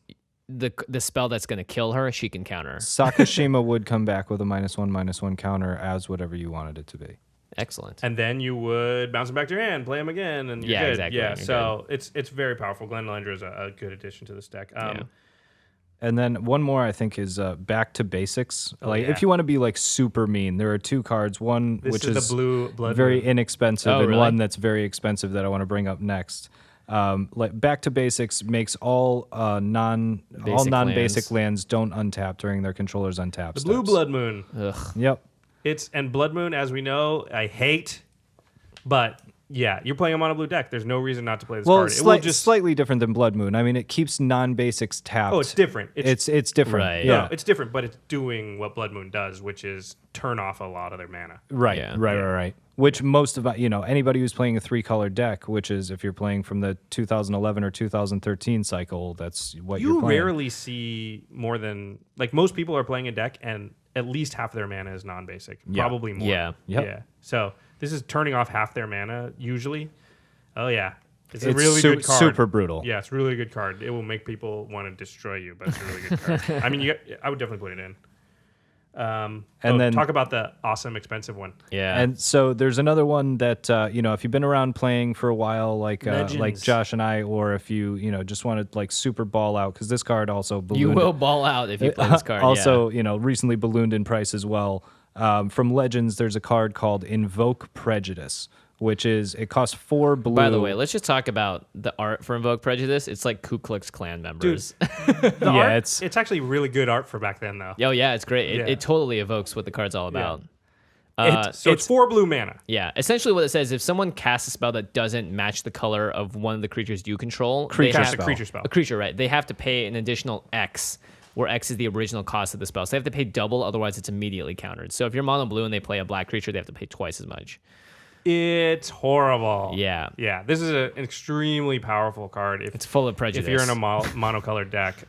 the spell that's going to kill her, she can counter. Sakashima would come back with a -1/-1 counter as whatever you wanted it to be. Excellent. And then you would bounce them back to your hand, play them again, and you're good. Exactly. Yeah, You're so it's very powerful. Glenelendra is a good addition to this deck. And then one more I think is Back to Basics. Like yeah. if you want to be like super mean, there are two cards. One which is is the blue blood very moon. inexpensive, Oh, and really? one that's very expensive that I want to bring up next. Like Back to Basics makes all non-basic lands don't untap during their controller's untap. The blue blood moon. Ugh. Yep. And blood moon, as we know, I hate, but yeah, you're playing a mono blue deck. There's no reason not to play this card. It will just slightly different than Blood Moon. I mean, it keeps non-basics tapped. Oh, it's different. It's different. Right. Yeah. No, it's different, but it's doing what Blood Moon does, which is turn off a lot of their mana. Right, Yeah. right. Which most of anybody who's playing a 3-color deck, which is if you're playing from the 2011 or 2013 cycle, that's what you're You playing. rarely see more than like most people are playing a deck and at least half their mana is non-basic, probably more. Yeah. Yep. Yeah. So this is turning off half their mana usually. Oh yeah, it's a really good card. Super brutal. Yeah, it's a really good card. It will make people want to destroy you, but it's a really good card. I mean, I would definitely put it in. And then- talk about the awesome expensive one. Yeah. And so there's another one that if you've been around playing for a while, like Legends. Josh and I, or if you just want to like super ball out, because this card also ballooned. you will ball out if you play this card. Also, recently ballooned in price as well. From Legends, there's a card called Invoke Prejudice, which is it costs 4 blue. By the way, let's just talk about the art for Invoke Prejudice. It's like Ku Klux Klan members. The Yeah, art, it's- it's actually really good art for back then though. Oh yeah, it's great. It, Yeah. it totally evokes what the card's all about. It's 4 blue mana. Yeah, essentially what it says, if someone casts a spell that doesn't match the color of one of the creatures you control, they Cast have, a creature spell. a creature, right? They have to pay an additional X, where X is the original cost of the spell. So they have to pay double, otherwise it's immediately countered. So if you're mono blue and they play a black creature, they have to pay twice as much. It's horrible. Yeah. Yeah. This is an extremely powerful card. It's full of prejudice. If you're in a monocolored deck,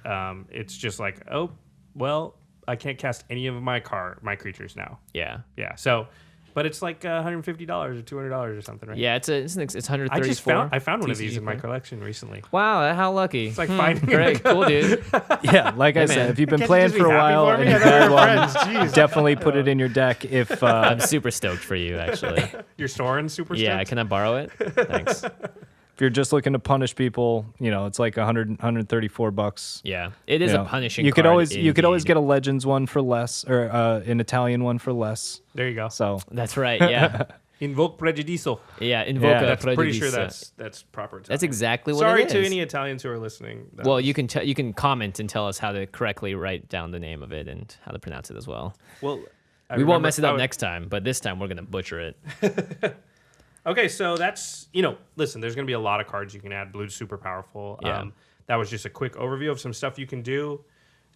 it's just like, oh, well, I can't cast any of my creatures now. Yeah. Yeah. So, but it's like $150 or $200 or something, right? Yeah, it's 134. I found one of these TCG in my card. collection recently. Wow, how lucky. It's like finding Great, cool, dude. Yeah, like I said, man. if you've been Can't you playing just for be a happy while for and me? I you've thought we had were one, friends. Jeez. definitely put it in your deck. If I'm super stoked for you, actually. You're Soren super Yeah, stoked? can I borrow it? Thanks. if you're just looking to punish people, it's like $134. Yeah, it is a punishing. You could card always indeed. get a Legends one for less, or an Italian one for less. There you go. So That's right. Yeah, Invoke Prejudicio. yeah. Invoke Yeah, a That's pretty sure prejudice. that's proper Italian. That's exactly what Sorry it is. to any Italians who are listening. That Well, was- you can comment and tell us how to correctly write down the name of it and how to pronounce it as well. well, I We won't remember- mess it I up would- next time, but this time we're gonna butcher it. Okay, so that's, listen, there's going to be a lot of cards you can add. Blue's super powerful. Yeah. That was just a quick overview of some stuff you can do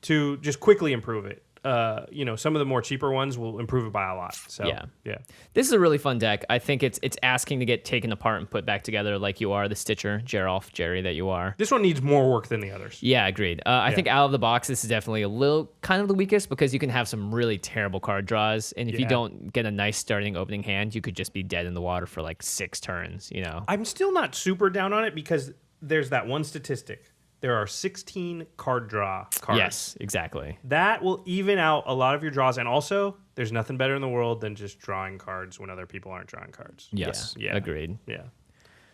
to just quickly improve it. Some of the more cheaper ones will improve it by a lot. So, Yeah. yeah. This is a really fun deck. I think it's asking to get taken apart and put back together like you are the Stitcher, Jerry that you are. This one needs more work than the others. Yeah, agreed. I think out of the box, this is definitely a little kind of the weakest because you can have some really terrible card draws. And if you Yeah. don't get a nice starting opening hand, you could just be dead in the water for like 6 turns, I'm still not super down on it because there's that one statistic. There are 16 card draw cards. Yes, exactly. That will even out a lot of your draws. And also, there's nothing better in the world than just drawing cards when other people aren't drawing cards. yes. Yeah. Agreed. Yeah.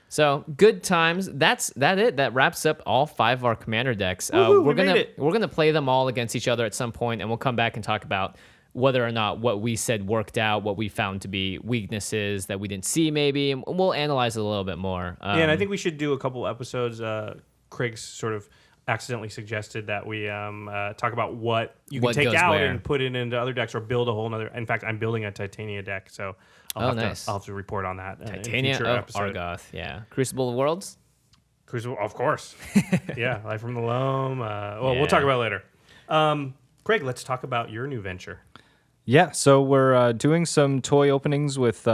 So good times. That's it. That wraps up all 5 of our commander decks. Woohoo, we're we made it. gonna play them all against each other at some point, and we'll come back and talk about whether or not what we said worked out, what we found to be weaknesses that we didn't see, maybe. And we'll analyze it a little bit more. Yeah, and I think we should do a couple episodes. Craig's sort of accidentally suggested that we talk about what you can What take goes out where. and put it into other decks or build a whole nother. In fact, I'm building a Titania deck, so Nice. I'll have to report on that in a Titania future of episode. Argoth. Yeah, Crucible of Worlds. Crucible, of course. Yeah, Life from the Loam. Well, Yeah. we'll talk about it later. Craig, let's talk about your new venture. Yeah, so we're doing some toy openings with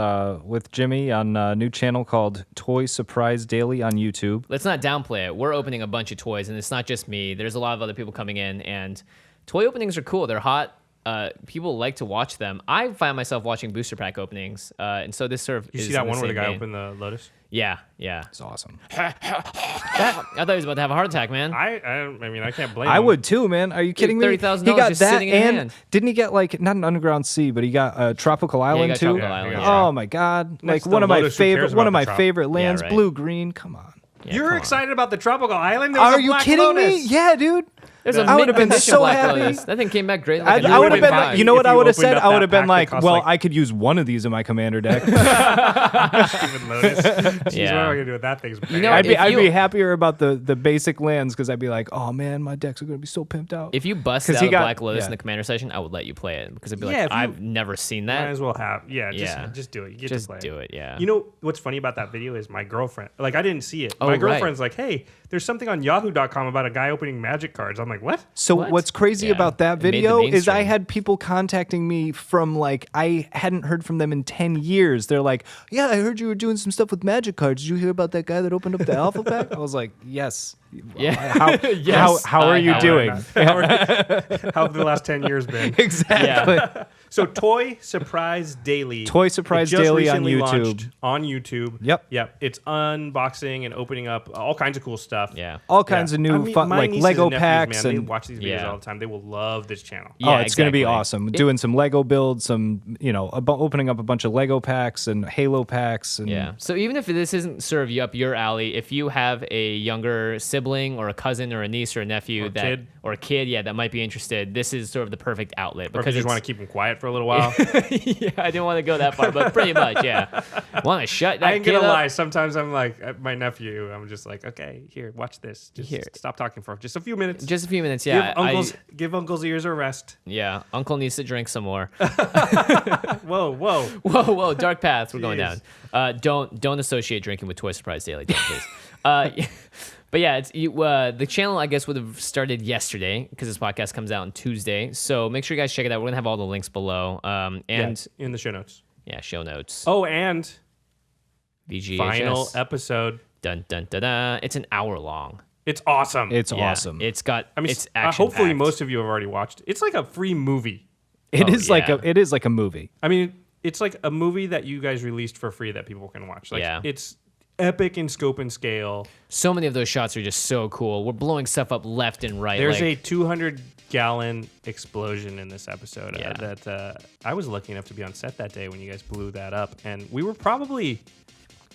Jimmy on a new channel called Toy Surprise Daily on YouTube. Let's not downplay it. We're opening a bunch of toys, and it's not just me. There's a lot of other people coming in, and toy openings are cool. They're hot. people like to watch them. I find myself watching booster pack openings, and so this sort of You is see that in the one where the same guy vein. opened the Lotus? Yeah. It's awesome. I thought he was about to have a heart attack, man. I mean, I can't blame I him. would too, man. Are you kidding me? $30,000 He got just that, sitting in your and hand. didn't he get like not an Underground Sea, but he got a Tropical Island got too? Tropical Island, yeah. Oh my God! Next Like to one of my Lotus, who cares favorite, about the trop? favorite lands, right. blue green. Come on. Yeah, You're come on. excited about the tropical island? There was Are a you Black kidding Lotus. me? Yeah, dude. There's a I would have been mint-condition so Black happy. Lotus. That thing came back great. I Like a would have been $1.5. like, you know what if I you would have opened said? up I would that have been pack that like, costs well, like- I could use one of these in my commander deck. Stupid Lotus. Jeez, Yeah. what am I gonna do with that thing's You know, I'd if be happier about the basic lands because I'd be like, oh man, my decks are gonna be so pimped out. If you busted 'Cause out he a got- Black Lotus yeah. in the commander session, I would let you play it because I'd be Yeah, like, if you- I've never seen Might that. as well have. Yeah, Yeah. just do it. You get Just to play do it, yeah. You know what's funny about that video is my girlfriend. Like I didn't see it. Oh, My right. girlfriend's like, "Hey, there's something on Yahoo.com about a guy opening Magic cards." I'm like, "What?" So What? what's crazy Yeah. about that It made the video is I mainstream. had people contacting me from like I hadn't heard from them in 10 years. They're like, "Yeah, I heard you were doing some stuff with Magic cards. Did you hear about that guy that opened up the Alpha Pack?" I was like, "Yes." Yeah. How Yes, how are I you have. doing? How have the last 10 years been? Exactly. Yeah. So Toy Surprise Daily. Toy Surprise It just Daily on recently YouTube. launched on YouTube. Yep. It's unboxing and opening up all kinds of cool stuff. Yeah. All kinds of new fun, my like nieces Lego and nephews, packs man, they and watch these videos Yeah. all the time. They will love this channel. Yeah, it's going to be exactly. awesome. Doing some Lego builds, some opening up a bunch of Lego packs and Halo packs. And Yeah. So even if this isn't sort of up your alley, if you have a younger sibling or a cousin or a niece or a nephew or a kid, that might be interested, this is sort of the perfect outlet Or if you because just want to keep them quiet for a little while. yeah, I didn't want to go that far, but pretty much, yeah. Want to shut that I ain't kid gonna up? lie. Sometimes I'm like my nephew. I'm just like, okay, here, watch this. Just Here. stop talking for just a few minutes. Just a few minutes, yeah. Give uncle's ears a rest. Yeah, Uncle needs to drink some more. Whoa. Whoa, dark paths. We're going Jeez. down. Don't associate drinking with Toy Surprise Daily, please. But yeah, it's the channel I guess would have started yesterday because this podcast comes out on Tuesday. So make sure you guys check it out. We're gonna have all the links below. And in the show notes. yeah, show notes. Oh, and VGHS. final episode. Dun dun dun dun. It's an hour long. It's awesome. it's Yeah, awesome. It's got. I mean, it's action. hopefully most of you have already watched. It's like a free movie. It is yeah. like a movie. I mean, it's like a movie that you guys released for free that people can watch. Like, Yeah. it's epic in scope and scale. So many of those shots are just so cool. We're blowing stuff up left and right. There's like, a 200-gallon explosion in this episode Yeah. that I was lucky enough to be on set that day when you guys blew that up, and we were probably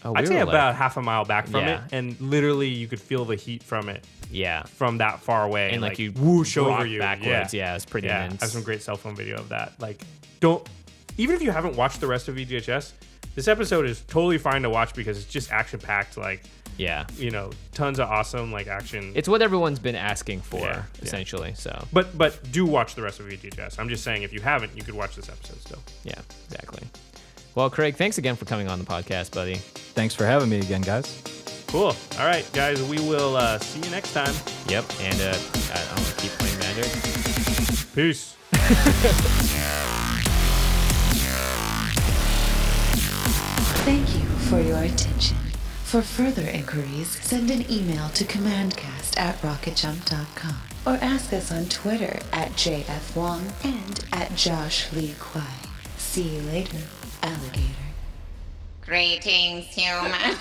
oh, I'd we say were like- about half a mile back from Yeah. it, and literally you could feel the heat from it yeah. from that far away, And like you whoosh rock over you backwards. Yeah, it's pretty Yeah, I immense. have some great cell phone video of that. Like, don't even if you haven't watched the rest of VGHS, this episode is totally fine to watch because it's just action packed. Like, Yeah. tons of awesome like action. It's what everyone's been asking for, Yeah, yeah. essentially. So but do watch the rest of VGHS. I'm just saying if you haven't, you could watch this episode still. yeah, exactly. Well, Craig, thanks again for coming on the podcast, buddy. Thanks for having me again, guys. Cool. All right, guys, we will see you next time. Yep. And I'm gonna keep playing Magic. Peace. Thank you for your attention. For further inquiries, send an email to commandcast@rocketjump.com or ask us on Twitter @JFWong and @JoshLeeQuai. See you later, alligator. Greetings, humans.